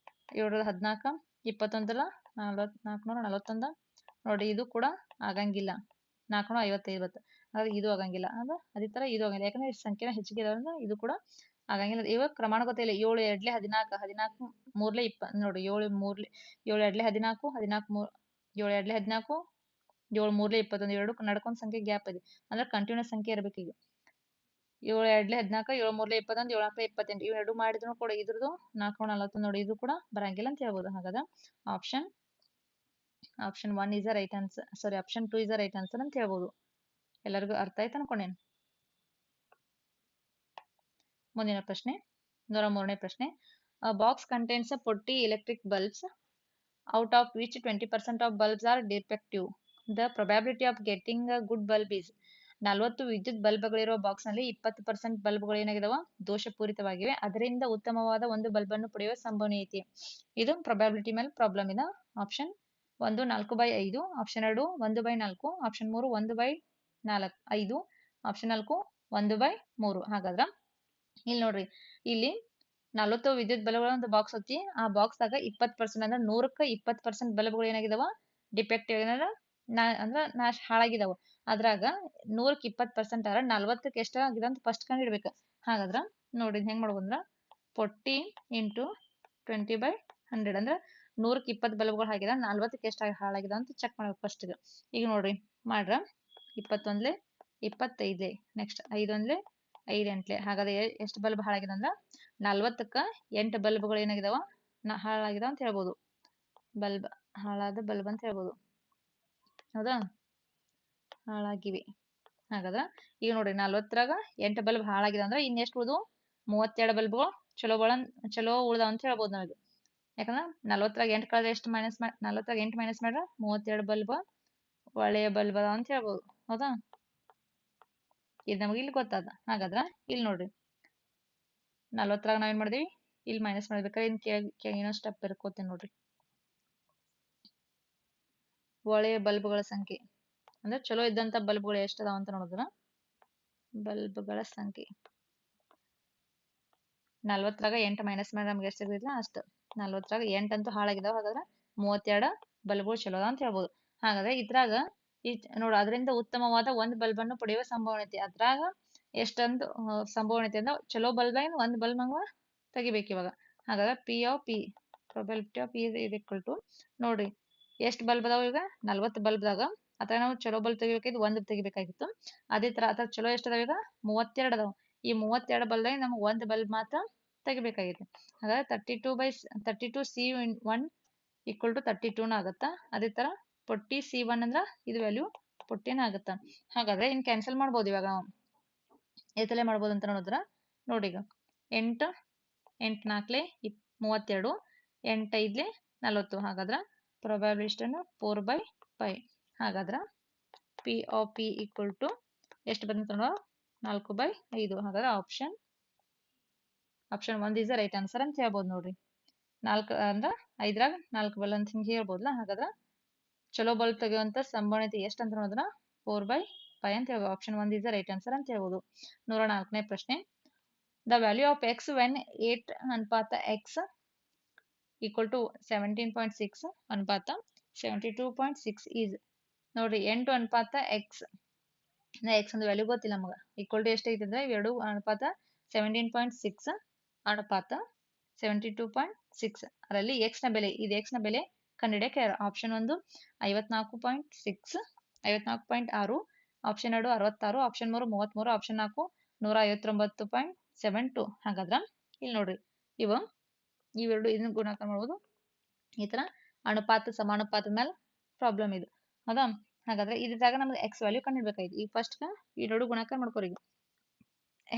7 14 21 441 ನೋಡಿ ಇದು ಕೂಡ ಆಗಂಗಿಲ್ಲ. 455 ಬರುತ್ತೆ. ಹಾಗಾದ್ರೆ ಇದು ಆಗಂಗಿಲ್ಲ. ಅದೇ ತರ ಇದು ಆಗಂಗಿಲ್ಲ. ಯಾಕಂದ್ರೆ ಈ ಸಂಖ್ಯೆನ ಹೆಚ್ಚಿಗೆ ಇದಾವೆ ಇದು ಕೂಡ ಆಗಂಗಿಲ್ಲ. ಇವಾಗ ಕ್ರಮಾನುಗತ ಇಲ್ಲ. 7 2 14 14 3 20 ನೋಡಿ 7 2 14 14 7 2 14 7 3 21 ಎರಡು ನಡ್ಕೊಂಡ್ ಸಂಖ್ಯೆ ಗ್ಯಾಪ್ ಇದೆ. ಅಂದ್ರೆ ಕಂಟಿನ್ಯೂಸ್ ಸಂಖ್ಯೆ ಇರಬೇಕು. ಈಗ 7 2 14 7 3 21 7 4 28 ಇವೆರಡು ಮಾಡಿದ್ರು ಕೂಡ ಇದ್ರದ್ದು 441 ನೋಡಿ ಇದು ಕೂಡ ಬರಂಗಿಲ್ಲ ಅಂತ ಹೇಳ್ಬೋದು. ಹಾಗಾದ್ರೆ option 1 is the right answer. Sorry, option 2 is the right answer ಅಂತ ಹೇಳ್ಬೋದು. ಎಲ್ಲರಿಗೂ ಅರ್ಥ ಆಯ್ತು ಅನ್ಕೊಂಡೇನು. ಮುಂದಿನ ಪ್ರಶ್ನೆ 103ನೇ ಪ್ರಶ್ನೆ. Box contains 40 electric bulbs out of which 20% of bulbs are defective. The probability of getting a good bulb is 40 ವಿದ್ಯುತ್ ಬಲ್ಬ್ಗಳಿರುವ ಬಾಕ್ಸ್ ನಲ್ಲಿ 20% ಬಲ್ಬ್ಗಳು ಏನಾಗಿದಾವ ದೋಷಪೂರಿತವಾಗಿವೆ. ಅದರಿಂದ ಉತ್ತಮವಾದ ಒಂದು ಬಲ್ಬ್ ಅನ್ನು ಪಡೆಯುವ ಸಂಭವನೀಯತೆ. ಇದು ಪ್ರೊಬ್ಯಾಬಿಲಿಟಿ ಮೇಲೆ ಪ್ರಾಬ್ಲಮ್ ಇದೆ. Option 1 4/5, option 2 1/4, option 3 1/5, option 4 1/3. ಹಾಗಾದ್ರ ಇಲ್ಲಿ ನೋಡ್ರಿ ಇಲ್ಲಿ 40 ವಿದ್ಯುತ್ ಬಲ್ಬ್ಗಳ ಒಂದು ಬಾಕ್ಸ್ ಐತಿ. ಆ ಬಾಕ್ಸ್ದಾಗ 20% ಅಂದ್ರೆ 100ಕ್ಕೆ 20% ಬಲ್ಬ್ಗಳು ಏನಾಗಿದಾವ ಡಿಫೆಕ್ಟಿವ್ ಅಂದ್ರ ಹಾಳಾಗಿದಾವ. ಅದ್ರಾಗ 100ಕ್ಕೆ 20% ಆದ್ರ 40ಕ್ಕೆ ಎಷ್ಟ ಆಗಿದೆ ಅಂತ ಫಸ್ಟ್ ಕಂಡು ಹಿಡ್ಬೇಕು. ಹಾಗಾದ್ರ ನೋಡಿ ಹೆಂಗ್ ಮಾಡ್ಬೋದು ಅಂದ್ರ 40 ಇಂಟು 20/100 ಅಂದ್ರೆ 100ಕ್ಕೆ 20 ಬಲ್ಬ್ಗಳು ಹಾಕಿದ 40ಕ್ಕೆ ಎಷ್ಟು ಹಾಳಾಗಿದೆ ಅಂತ ಚೆಕ್ ಮಾಡ್ಬೇಕು ಫಸ್ಟ್. ಈಗ ನೋಡ್ರಿ ಮಾಡ್ರ 21 25 ನೆಕ್ಸ್ಟ್ 5 5 ಎಂಟ್ಲೆ. ಹಾಗಾದ್ರೆ ಎಷ್ಟು ಬಲ್ಬ್ ಹಾಳಾಗಿದೆ ಅಂದ್ರ 40ಕ್ಕೆ 8 ಬಲ್ಬ್ಗಳು ಏನಾಗಿದಾವ ಹಾಳಾಗಿದಾವ ಅಂತ ಹೇಳ್ಬೋದು. ಹಾಳಾದ ಬಲ್ಬ್ ಅಂತ ಹೇಳ್ಬೋದು. ಹೌದಾ, ಹಾಳಾಗಿವೆ. ಹಾಗಾದ್ರ ಈಗ ನೋಡ್ರಿ 40ರಾಗ 8 ಬಲ್ಬ್ ಹಾಳಾಗಿದೆ ಅಂದ್ರೆ ಇನ್ನೆಷ್ಟು ಉಳಿದು 32 ಬಲ್ಬ್ಗಳು ಚಲೋ ಉಳ್ದಾವ ಅಂತ ಹೇಳ್ಬೋದು ನಾವೀಗ. ಯಾಕಂದ್ರೆ 40ರಾಗ 8 ಕಳೆದ್ರೆ ಎಷ್ಟು 40ರಾಗ 8 ಮೈನಸ್ ಮಾಡ್ರೆ 32 ಬಲ್ಬ್ ಒಳ್ಳೆಯ ಬಲ್ಬ್ ಅದಾವ ಅಂತ ಹೇಳ್ಬೋದು. ಹೌದಾ, ಇದು ನಮಗೆ ಇಲ್ಲಿ ಗೊತ್ತಾದ. ಹಾಗಾದ್ರ ಇಲ್ಲಿ ನೋಡ್ರಿ 40ರಾಗ ನಾವೇನ್ ಮಾಡಿದ್ವಿ ಇಲ್ಲಿ ಮೈನಸ್ ಮಾಡ್ಬೇಕಾದ್ರೆ ಇನ್ ಇನ್ನೊಂದು ಸ್ಟೆಪ್ ಇರ್ಕೋತೀನಿ ನೋಡ್ರಿ. ಒಳ್ಳೆಯ ಬಲ್ಬ್ಗಳ ಸಂಖ್ಯೆ ಅಂದ್ರೆ ಚಲೋ ಇದ್ದಂತ ಬಲ್ಬ್ಗಳು ಎಷ್ಟು ಅದಾವ ಅಂತ ನೋಡಿದ್ರ ಬಲ್ಬ್ಗಳ ಸಂಖ್ಯೆ 40ರಾಗ 8 ಮೈನಸ್ ಮಾಡಿದ್ರೆ ನಮ್ಗೆ ಎಷ್ಟು ಸಿಗುದಿಲ್ಲ ಅಷ್ಟು. 40ರಾಗ 8 ಅಂತೂ ಹಾಳಾಗಿದಾವ. ಹಾಗಾದ್ರೆ 32 ಬಲ್ಬ್ಗಳು ಚಲೋ ಅದಾವ ಅಂತ ಹೇಳ್ಬೋದು. ಹಾಗಾದ್ರೆ ಇದ್ರಾಗ ನೋಡು ಅದರಿಂದ ಉತ್ತಮವಾದ ಒಂದು ಬಲ್ಬ್ ಅನ್ನು ಪಡೆಯುವ ಸಂಭವನೀಯತೆ ಅದ್ರಾಗ ಎಷ್ಟೊಂದು ಸಂಭವನೀಯತೆ ಅಂದ್ರೆ ಚಲೋ ಬಲ್ಬ್ ಒಂದು ಬಲ್ಬ್ ನಂಗ ತೆಗಿಬೇಕು ಇವಾಗ. ಹಾಗಾದ್ರೆ probability of is equal to ನೋಡ್ರಿ ಎಷ್ಟು ಬಲ್ಬ್ ಅದಾವ ಈಗ 40 ಬಲ್ಬ್ದಾಗ. ಅಥವಾ ನಾವು ಚಲೋ ಬಲ್ಬ್ ತೆಗಿಬೇಕಾಗಿದ್ದು ಒಂದು ತೆಗಿಬೇಕಾಗಿತ್ತು. ಅದೇ ತರ ಅಥವಾ ಚಲೋ ಎಷ್ಟು ಅದಾವ ಈಗ 32 ಅದಾವ. ಈ 32 ಬಲ್ಬ್ದಾಗ ನಮ್ಗೆ ಒಂದು ಬಲ್ಬ್ ಮಾತ್ರ ತೆಗಿಬೇಕಾಗಿತ್ತು. ಹಾಗಾದ್ರೆ 32C1 ಈಕ್ವಲ್ ಟು 32 ಆಗತ್ತಾ. ಅದೇ ತರ 40C1 ಅಂದ್ರ ಇದು ವ್ಯಾಲ್ಯೂ 40 ಆಗತ್ತ. ಹಾಗಾದ್ರೆ ಇನ್ ಕ್ಯಾನ್ಸಲ್ ಮಾಡ್ಬೋದು ಇವಾಗ ನಾವು. ಎತ್ತಲೆ ಮಾಡ್ಬೋದು ಅಂತ ನೋಡಿದ್ರ ನೋಡಿ ಈಗ 8 8 4 32 8 5 40. ಹಾಗಾದ್ರ ಪ್ರೊಬ್ಯಾಬಿಲಿಟಿ 4/5. ಹಾಗಾದ್ರ P of P equal to ಎಷ್ಟು ಬಂತು ನೋಡೋ 4/5. ಹಾಗಾದ್ರೆ option 1 is the right answer ಅಂತ ಹೇಳ್ಬೋದು ನೋಡ್ರಿ. 4 ಅಂದ್ರೆ 5ರಾಗ 4 ಬಲ್ಬ್ ಅಂತ ಹಿಂಗೆ ಹೇಳ್ಬೋದಲ್ಲ. ಹಾಗಾದ್ರೆ ಚಲೋ ಬಲ್ಬ್ ತೆಗೆಯುವಂತ ಸಂಭವನೀಯತೆ ಎಷ್ಟು ಅಂತ ನೋಡಿದ್ರ 4/5 ಅಂತ ಹೇಳ್ಬೋದು. Option 1 is the right answer ಅಂತ ಹೇಳ್ಬೋದು. 104ನೇ ಪ್ರಶ್ನೆ. The value of x when 8 ಅನುಪಾತ x ಈಕ್ವಲ್ ಟು 17.6 ಅನುಪಾತ 72.6 ಈಸ್. ನೋಡ್ರಿ 8 ಅನುಪಾತ x ಒಂದು ವ್ಯಾಲ್ಯೂ ಗೊತ್ತಿಲ್ಲ ನಮಗೆ. ಈಕ್ವಲ್ ಟು ಎಷ್ಟೈತೆ ಅಂದ್ರೆ 2 ಅನುಪಾತ 17.6 ಅನುಪಾತ 72.6 ಅದರಲ್ಲಿ x ನ ಬೆಲೆ ಇದು x ನ ಬೆಲೆ ಕಂಡುಹಿಡಿಯಕ್ಕೆ ಆಪ್ಷನ್ 1 54.6 54.6 ಆಪ್ಷನ್ 2 66 ಆಪ್ಷನ್ 3 33 ಆಪ್ಷನ್ 4 159.72. ಹಾಗಾದ್ರ ಇಲ್ಲಿ ನೋಡ್ರಿ ಇವೆರಡು ಇದನ್ನ ಗುಣಾಕಾರ ಮಾಡ್ಬೋದು. ಈ ತರ ಅನುಪಾತ ಸಮಾನುಪಾತದ ಮೇಲೆ ಪ್ರಾಬ್ಲಮ್ ಇದು. ಹೌದಾ, ಹಾಗಾದ್ರೆ ಇದ್ರಾಗ ನಮ್ಗೆ ಎಕ್ಸ್ ವ್ಯಾಲ್ಯೂ ಕಂಡುಹಿಡ್ಬೇಕಾಯ್ತು. ಈಗ ಫಸ್ಟ್ ಈ ಎರಡು ಗುಣಾಕಾರ ಮಾಡ್ಕೋರಿ.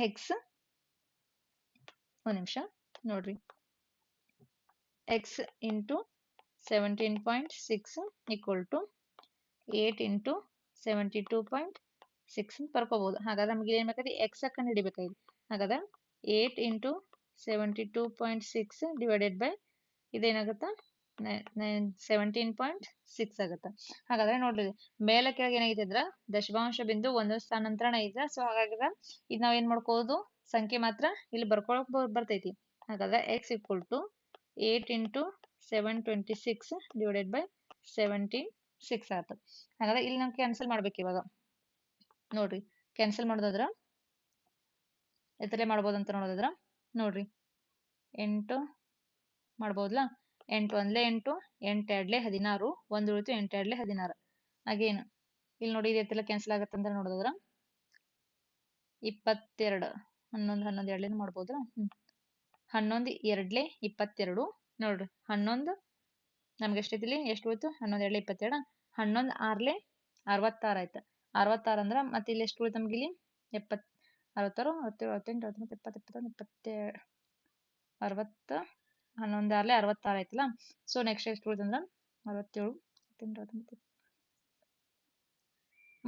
ಎಕ್ಸ್ ಒಂದ್ ನಿಮಿಷ ನೋಡ್ರಿ x into 17.6 equal to 8 into 72.6 ಅಂತ ಬರ್ಕೋಬಹುದು. ಹಾಗಾದ್ರೆ ನಮ್ಗೆ ಏನ್ ಬೇಕಾದ್ರೆ ಎಕ್ಸ್ ಕಂಡು ಹಿಡಿಬೇಕಾಗಿದೆ. ಹಾಗಾದ್ರೆ 8 ಇಂಟು 72.6 ಡಿವೈಡೆಡ್ ಬೈ ಇದೇನಾಗುತ್ತಾ 17.6 ಆಗುತ್ತೆ. ಹಾಗಾದ್ರೆ ನೋಡ್ರಿ ಮೇಲೆ ಕೆಳಗೆ ಏನಾಗಿದೆ ಅಂದ್ರೆ ದಶಮಾಂಶ ಬಿಂದು ಒಂದು ಸ್ಥಾನಾಂತರಣ ಇದೆ. ಸೊ ಹಾಗಾದ್ರೆ ಇದು ನಾವ್ ಏನ್ ಮಾಡ್ಕೋಬಹುದು ಸಂಖ್ಯೆ ಮಾತ್ರ ಇಲ್ಲಿ ಬರ್ಕೊಳಕ್ ಬರ್ತೈತಿ. ಹಾಗಾದ್ರೆ x equal to 8 into 726 divided by 76 ಆಯ್ತು. ಹಾಗಾದ್ರೆ ಇಲ್ಲಿ ನಾವು ಕ್ಯಾನ್ಸಲ್ ಮಾಡ್ಬೇಕು ಇವಾಗ. ನೋಡ್ರಿ ಕ್ಯಾನ್ಸಲ್ ಮಾಡೋದಾದ್ರ ಎತ್ತಲೆ ಮಾಡ್ಬೋದು ಅಂತ ನೋಡೋದಾದ್ರ ನೋಡ್ರಿ 8 ಮಾಡ್ಬೋದಲ್ಲ. 8 1 8 8 2 16 1 ಉಳಿತು 8 2 16. ಅಗೇನ್ ಇಲ್ಲಿ ನೋಡಿ ಇದೆಲ್ಲ ಕ್ಯಾನ್ಸಲ್ ಆಗುತ್ತೆ ಅಂತ ನೋಡಿದ್ರ 22 11 11 2 ಮಾಡ್ಬೋದ್ರ. 11 2 22 ನೋಡ್ರಿ 11 ನಮ್ಗೆ ಎಷ್ಟೈತಿಲಿ ಎಷ್ಟು ಉಳಿತು 11 2 22 11 6 66 ಆಯ್ತು. 66 ಅಂದ್ರ ಮತ್ತೆ ಇಲ್ಲಿ ಎಷ್ಟು ಉಳಿತು ನಮ್ಗೆ ಇಲ್ಲಿ 66 67 68 69 70 71 60 11 6 66 ಆಯ್ತಲ್ಲ. ಸೊ ನೆಕ್ಸ್ಟ್ ಎಷ್ಟು ಉಳಿತು ಅಂದ್ರೆ 67 69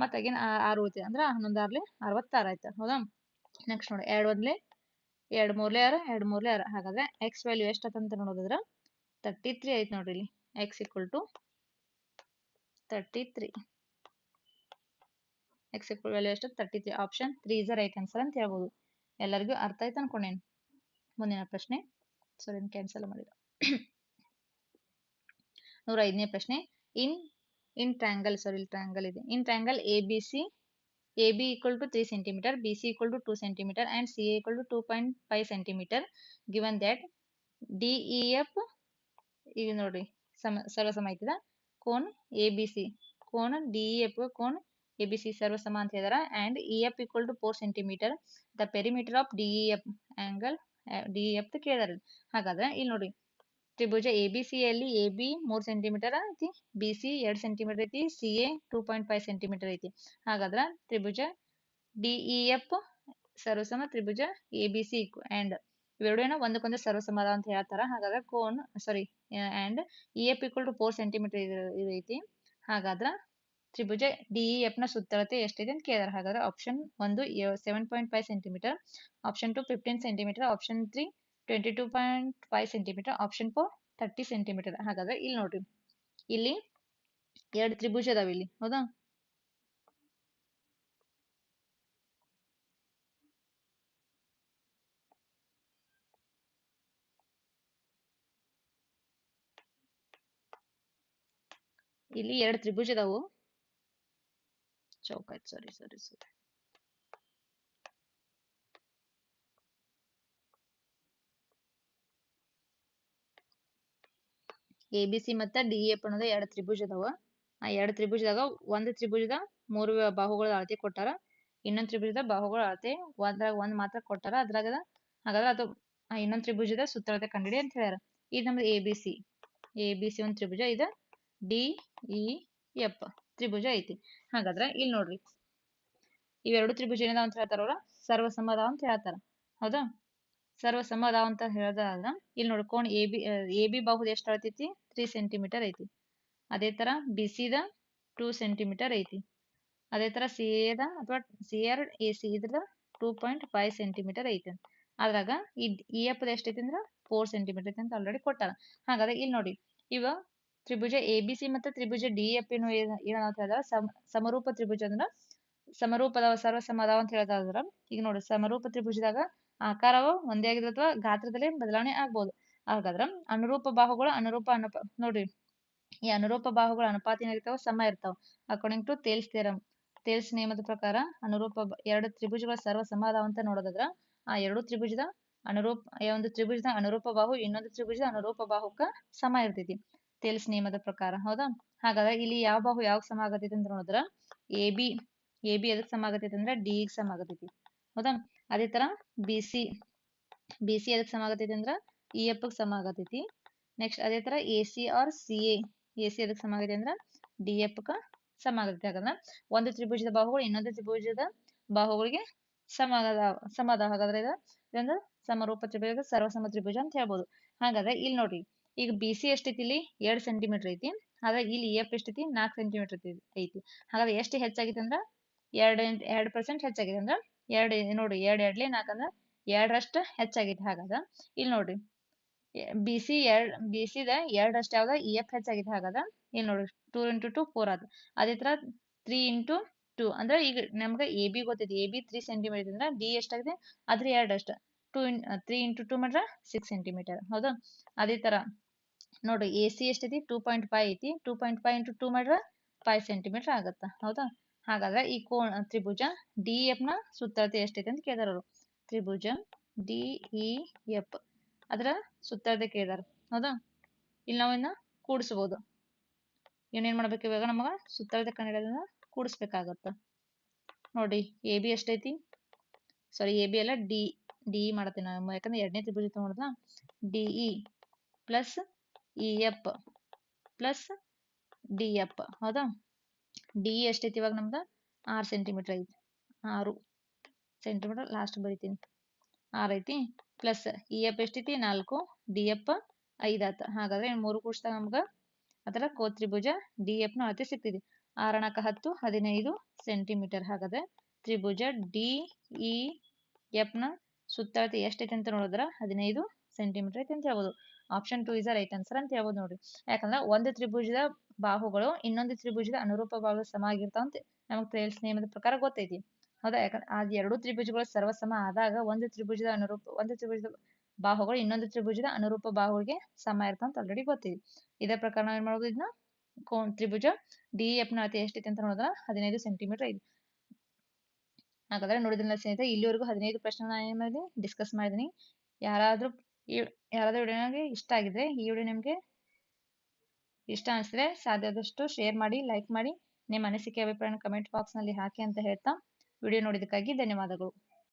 ಮತ್ತೆ ಅಗೇನ್ 6 ಉಳಿತು ಅಂದ್ರೆ 11 6 66 ಆಯ್ತು. ಹೌದಾ, ನೆಕ್ಸ್ಟ್ ನೋಡಿ 2 1 2 3 6 2 3 6. ಹಾಗಾದ್ರೆ ಎಕ್ಸ್ ವ್ಯಾಲ್ಯೂ ಎಷ್ಟು ಅಂತ ನೋಡೋದಾದ್ರೆ 33 ಆಯ್ತು ನೋಡ್ರಿ. ಇಲ್ಲಿ x equal to 33. X equal value ಎಷ್ಟು 33. Option 3 is the right answer ಅಂತ ಹೇಳ್ಬೋದು. ಎಲ್ಲರಿಗೂ ಅರ್ಥ ಆಯ್ತು ಅನ್ಕೊಂಡೇನು. ಮುಂದಿನ ಪ್ರಶ್ನೆ. ಸಾರಿ ಕ್ಯಾನ್ಸಲ್ ಮಾಡಿದ. 105ನೇ ಪ್ರಶ್ನೆ. ಇನ್ ಇನ್ ಟ್ರ್ಯಾಂಗಲ್ ಟ್ರ್ಯಾಂಗಲ್ ಇದೆ. In triangle ABC equal to 3 cm, BC equal to 2 cm and CA equal to 2.5 cm. Given that DEF ಈಗ ನೋಡ್ರಿ ಸರ್ವಸಮ ಐತಿದ. ಕೋನ್ ABC ಕೋನ್ DEF ಕೋನ್ ABC ಸರ್ವಸಮ ಅಂತ ಹೇಳಿದಾರ. and EF equal to 4 cm. the perimeter of DEF angle DEF ಕೇಳಿದಾರ. ಹಾಗಾದ್ರೆ ಇಲ್ಲಿ ನೋಡ್ರಿ ತ್ರಿಭುಜ ABC ಯಲ್ಲಿ AB 3 ಸೆಂಟಿಮೀಟರ್ ಐತಿ, BC 2 ಸೆಂಟಿಮೀಟರ್ ಐತಿ, CA 2.5 ಸೆಂಟಿಮೀಟರ್ ಐತಿ. ಹಾಗಾದ್ರ ತ್ರಿಭುಜ DEF ಸರ್ವಸಮ ತ್ರಿಭುಜ ABC ಅಂಡ್ ಇವೆರಡು ಏನೋ ಒಂದಕ್ಕೊಂದು ಸರ್ವಸಮ ಅಂತ ಹೇಳ್ತಾರ. ಹಾಗಾದ್ರೆ cone and EF equal to 4 centimetre ಇದು ಐತಿ. ಹಾಗಾದ್ರ ತ್ರಿಭುಜ DEF ನ ಸುತ್ತಳತೆ ಎಷ್ಟಿದೆ ಅಂತ ಕೇಳಿದಾರೆ. ಹಾಗಾದ್ರೆ option 1 7.5 centimetre, option 2 15 centimetre, option 3 22.5 centimetre, option 4 30 centimetre. ಹಾಗಾದ್ರೆ ಇಲ್ಲಿ ನೋಡ್ರಿ ಇಲ್ಲಿ 2 ತ್ರಿಭುಜ ಅದಾವ ಇಲ್ಲಿ, ಹೌದಾ? ಇಲ್ಲಿ 2 ತ್ರಿಭುಜ ಅದಾವು. ಚೌಕಾಯ್ತು. ಸಾರಿ ABC ಮತ್ತು DEF ಅನ್ನೋದು 2 ತ್ರಿಭುಜ ಅದಾವ. ಆ 2 ತ್ರಿಭುಜದಾಗ ಒಂದು ತ್ರಿಭುಜದ 3 ಬಾಹುಗಳ ಅಳತೆ ಕೊಟ್ಟಾರ, ಇನ್ನೊಂದು ತ್ರಿಭುಜದ ಬಾಹುಗಳ ಅಳತೆ ಒಂದ್ ಮಾತ್ರ ಕೊಟ್ಟಾರ. ಅದ್ರಾಗ ಹಾಗಾದ್ರೆ ಅದು ಇನ್ನೊಂದು ತ್ರಿಭುಜದ ಸುತ್ತಳತೆ ಕಂಡಿಡಿ ಅಂತ ಹೇಳ್ಯಾರ. ಇದು ನಮ್ದು ABC ಒಂದು ತ್ರಿಭುಜ, ಇದು DEF ತ್ರಿಭುಜ ಐತಿ. ಹಾಗಾದ್ರೆ ಇಲ್ಲಿ ನೋಡ್ರಿ ಇವೆರಡು ತ್ರಿಭುಜ ಏನಿದಾವ ಅಂತ ಹೇಳ್ತಾರ ಅವ್ರ ಸರ್ವಸಮ ಅದಾವ ಅಂತ ಹೇಳ್ತಾರ, ಹೌದಾ? ಸರ್ವಸಮ ಅದಾವ ಅಂತ ಹೇಳಿದಾಗ ಇಲ್ಲಿ ನೋಡಿ ಕೋಣ AB ಬಾಹುದ ಎಷ್ಟು ಅಳತೈತಿ? 3 ಸೆಂಟಿಮೀಟರ್ ಐತಿ. ಅದೇ ತರ BC ದ 2 ಸೆಂಟಿಮೀಟರ್ ಐತಿ. ಅದೇ ತರ CA ದ ಅಥವಾ CRAC ಇದ್ರದ 2.5 ಸೆಂಟಿಮೀಟರ್ ಐತಿ. ಅದ್ರಾಗ EF ದ ಎಷ್ಟೈತಿ ಅಂದ್ರ 4 ಸೆಂಟಿಮೀಟರ್ ಐತಿ ಅಂತ ಆಲ್ರೆಡಿ ಕೊಟ್ಟಾರ. ಹಾಗಾದ್ರೆ ಇಲ್ಲಿ ನೋಡಿ ಇವ ತ್ರಿಭುಜ ABC ಮತ್ತು ತ್ರಿಭುಜ DEF ಏನಂತ ಹೇಳಿದ್ರ ಸಮರೂಪ ತ್ರಿಭುಜ ಅಂದ್ರ ಸಮರೂಪದ ಸರ್ವಸಮ ಅದಾವ ಅಂತ ಹೇಳ್ತಾರ. ಈಗ ನೋಡಿ ಸಮರೂಪ ತ್ರಿಭುಜದಾಗ ಆಕಾರವು ಒಂದೇ ಆಗಿದ್ರೆ ಅಥವಾ ಗಾತ್ರದಲ್ಲಿ ಬದಲಾವಣೆ ಆಗ್ಬಹುದು. ಹಾಗಾದ್ರ ಅನುರೂಪ ಬಾಹುಗಳು ನೋಡ್ರಿ ಈ ಅನುರೂಪ ಬಾಹುಗಳ ಅನುಪಾತ ಏನಾಗಿರ್ತಾವ? ಸಮ ಇರ್ತಾವ. According to Thales theorem, Thales ನಿಯಮದ ಪ್ರಕಾರ ಎರಡು ತ್ರಿಭುಜಗಳ ಸರ್ವಸಮ ಅದಾವ ಅಂತ ನೋಡೋದಾದ್ರ ಆ ಎರಡು ತ್ರಿಭುಜದ ಒಂದು ತ್ರಿಭುಜದ ಅನುರೂಪ ಬಾಹು ಇನ್ನೊಂದು ತ್ರಿಭುಜದ ಅನುರೂಪ ಬಾಹುಕ ಸಮ ಇರ್ತೈತಿ ಥೇಲ್ಸ್ ನಿಯಮದ ಪ್ರಕಾರ, ಹೌದಾ? ಹಾಗಾದ್ರೆ ಇಲ್ಲಿ ಯಾವ ಬಾಹು ಯಾವ ಸಮ ಆಗತೈತಿ ಅಂತ ನೋಡಿದ್ರ AB ಎದಕ್ ಸಮ ಆಗತೈತಿ ಅಂದ್ರೆ D ಗೆ ಸಮ ಆಗತೈತಿ, ಹೌದಾ? ಅದೇ ತರ BC ಎದಕ್ ಸಮ ಆಗತೈತಿ ಅಂದ್ರ EF ಗೆ ಸಮ ಆಗತೈತಿ. ನೆಕ್ಸ್ಟ್ ಅದೇ ತರ AC ಆರ್ CA ಎದಕ್ ಸಮ ಆಗತೈತಿ ಅಂದ್ರ DF ಗ ಸಮ ಆಗತೈತಿ. ಹಾಗಾದ್ರೆ ಒಂದು ತ್ರಿಭುಜದ ಬಾಹುಗಳು ಇನ್ನೊಂದು ತ್ರಿಭುಜದ ಬಾಹುಗಳಿಗೆ ಸಮ ಅದಾವ. ಹಾಗಾದ್ರೆ ಇದೊಂದು ಸಮರೂಪ ತ್ರಿಭುಜ, ಸರ್ವಸಮ ತ್ರಿಭುಜ ಅಂತ ಹೇಳ್ಬೋದು. ಹಾಗಾದ್ರೆ ಇಲ್ಲಿ ನೋಡ್ರಿ ಈಗ BC ಎಷ್ಟೈತಿ? ಇಲ್ಲಿ 2 ಸೆಂಟಿಮೀಟರ್ ಐತಿ. ಆದ್ರೆ ಇಲ್ಲಿ EF ಎಷ್ಟೈತಿ? 4 ಸೆಂಟಿಮೀಟರ್ ಐತಿ. ಹಾಗಾದ್ರೆ ಎಷ್ಟು ಹೆಚ್ಚಾಗೈತಿ ಅಂದ್ರ 2% ಹೆಚ್ಚಾಗಿದೆ. ಅಂದ್ರ ನೋಡ್ರಿ 2 2 4 ಅಂದ್ರ 2ರಷ್ಟು ಹೆಚ್ಚಾಗೈತಿ. ಹಾಗಾದ್ರ ಇಲ್ಲಿ ನೋಡ್ರಿ BC ದ 2 ಯಾವ್ದ EF ಹೆಚ್ಚಾಗೈತಿ. ಹಾಗಾದ್ರ ಇಲ್ಲಿ ನೋಡ್ರಿ 2 × 2 4 ಆದ. ಅದೇ ತರ 3 × 2 ಅಂದ್ರೆ ಈಗ ನಮ್ಗ AB ಗೊತ್ತೈತಿ. AB 3 ಸೆಂಟಿಮೀಟರ್ ಅಂದ್ರ D ಎಷ್ಟಾಗಿದೆ? ಅದ್ರ 2 3 × 2 ಮಾಡ್ರ 6 ಸೆಂಟಿಮೀಟರ್, ಹೌದಾ? ಅದೇ ತರ ನೋಡ್ರಿ AC ಎಷ್ಟೈತಿ? 2.5 ಐತಿ. 2.5 × 2 ಮಾಡ್ರ 5 ಸೆಂಟಿಮೀಟರ್ ಆಗತ್ತ, ಹೌದಾ? ಹಾಗಾದ್ರೆ ಈ ತ್ರಿಭುಜ DEF ನ ಸುತ್ತಳತೆ ಎಷ್ಟೈತಿ ಅಂತ ಕೇಳಿದಾರ ಅವರು. ತ್ರಿಭುಜ DEF ಅದರ ಸುತ್ತಳತೆ ಕೇಳಿದಾರ, ಹೌದಾ? ಇಲ್ಲಿ ನಾವಿನ್ನ ಕೂಡಿಸಬಹುದು. ಏನೇನ್ ಮಾಡ್ಬೇಕು ಇವಾಗ? ನಮಗ ಸುತ್ತಳತೆ ಕಂಡುಹಿಡಿಯೋದನ್ನ ಕೂಡಿಸ್ಬೇಕಾಗತ್ತ. ನೋಡಿ AB ಎಷ್ಟೈತಿ? AB ಅಲ್ಲ DE ಮಾಡತ್ತೀನಿ ನಾನು, ಯಾಕಂದ್ರೆ ಎರಡನೇ ತ್ರಿಭುಜ ನೋಡಿದ್ನ. DE plus EF plus DF, ಹೌದಾ? DE ಎಷ್ಟೈತಿ ಇವಾಗ ನಮ್ದು? 6 ಸೆಂಟಿಮೀಟರ್ ಐತಿ. 6 ಸೆಂಟಿಮೀಟರ್ ಲಾಸ್ಟ್ ಬರಿತೀನಿ. 6 ಐತಿ. ಪ್ಲಸ್ EF ಎಷ್ಟೈತಿ? 4, DF 5 ಆತ. ಹಾಗಾದ್ರೆ 3 ಕೂಡಿಸಿದಾಗ ನಮ್ಗ ಅದರ ತ್ರಿಭುಜ DF ನ ಅಳತೆ ಸಿಗ್ತೈತಿ. 6 × 4 = 15 ಸೆಂಟಿಮೀಟರ್. ಹಾಗಾದ್ರೆ ತ್ರಿಭುಜ DEF ನ ಸುತ್ತಳತೆ ಎಷ್ಟೈತಿ ಅಂತ ನೋಡಿದ್ರ 15 ಸೆಂಟಿಮೀಟರ್ ಐತಿ ಅಂತ ಹೇಳ್ಬೋದು. ಆಪ್ಷನ್ 2 ಇಸ್ ರೈಟ್ ಆನ್ಸರ್ ಅಂತ ಹೇಳ್ಬೋದು ನೋಡ್ರಿ. ಯಾಕಂದ್ರೆ ಒಂದು ತ್ರಿಭುಜದ ಬಾಹುಗಳು ಇನ್ನೊಂದು ತ್ರಿಭುಜದ ಅನುರೂಪ ಬಾಹುಗಳು ಸಮ ಆಗಿರ್ತಾವ ಅಂತ ನಮಗ್ ಥೇಲ್ಸ್ ನಿಯಮದ ಪ್ರಕಾರ ಗೊತ್ತೈತಿ, ಹೌದಾ? ಯಾಕಂದ್ರೆ ಆ ಎರಡು ತ್ರಿಭುಜಗಳು ಸರ್ವಸಮ ಆದಾಗ ಒಂದು ತ್ರಿಭುಜದ ಬಾಹುಗಳು ಇನ್ನೊಂದು ತ್ರಿಭುಜದ ಅನುರೂಪ ಬಾಹುಗಳಿಗೆ ಸಮ ಇರ್ತವೆ ಅಂತ ಆಲ್ರೆಡಿ ಗೊತ್ತಿದೆ. ಇದೇ ಪ್ರಕಾರ ನಾವು ಏನ್ ಮಾಡ್ಬೋದು, ಇದನ್ನ ತ್ರಿಭುಜ DEF ನ ಅಳತೆ ಎಷ್ಟೈತೆ ಅಂತ ನೋಡಿದ್ರೆ 15 ಸೆಂಟಿಮೀಟರ್ ಐತಿ. ಹಾಗಾದ್ರೆ ನೋಡಿದ್ರಲ್ಲ ಸ್ನೇಹಿತರೆ, ಇಲ್ಲಿವರೆಗೂ 15 ಪ್ರಶ್ನೆ ನಾನು ಏನ್ ಮಾಡಿದೆ ಡಿಸ್ಕಸ್ ಮಾಡಿದೀನಿ. ಯಾರಾದ್ರೂ ವಿಡಿಯೋ ನನಗೆ ಇಷ್ಟ ಆಗಿದ್ರೆ, ಈ ವಿಡಿಯೋ ನಿಮ್ಗೆ ಇಷ್ಟ ಅನಿಸಿದ್ರೆ ಸಾಧ್ಯವಾದಷ್ಟು ಶೇರ್ ಮಾಡಿ, ಲೈಕ್ ಮಾಡಿ, ನಿಮ್ಮ ಅನಿಸಿಕೆ ಅಭಿಪ್ರಾಯನ ಕಮೆಂಟ್ ಬಾಕ್ಸ್ ನಲ್ಲಿ ಹಾಕಿ ಅಂತ ಹೇಳ್ತಾ ವಿಡಿಯೋ ನೋಡಿದ್ದಕ್ಕಾಗಿ ಧನ್ಯವಾದಗಳು.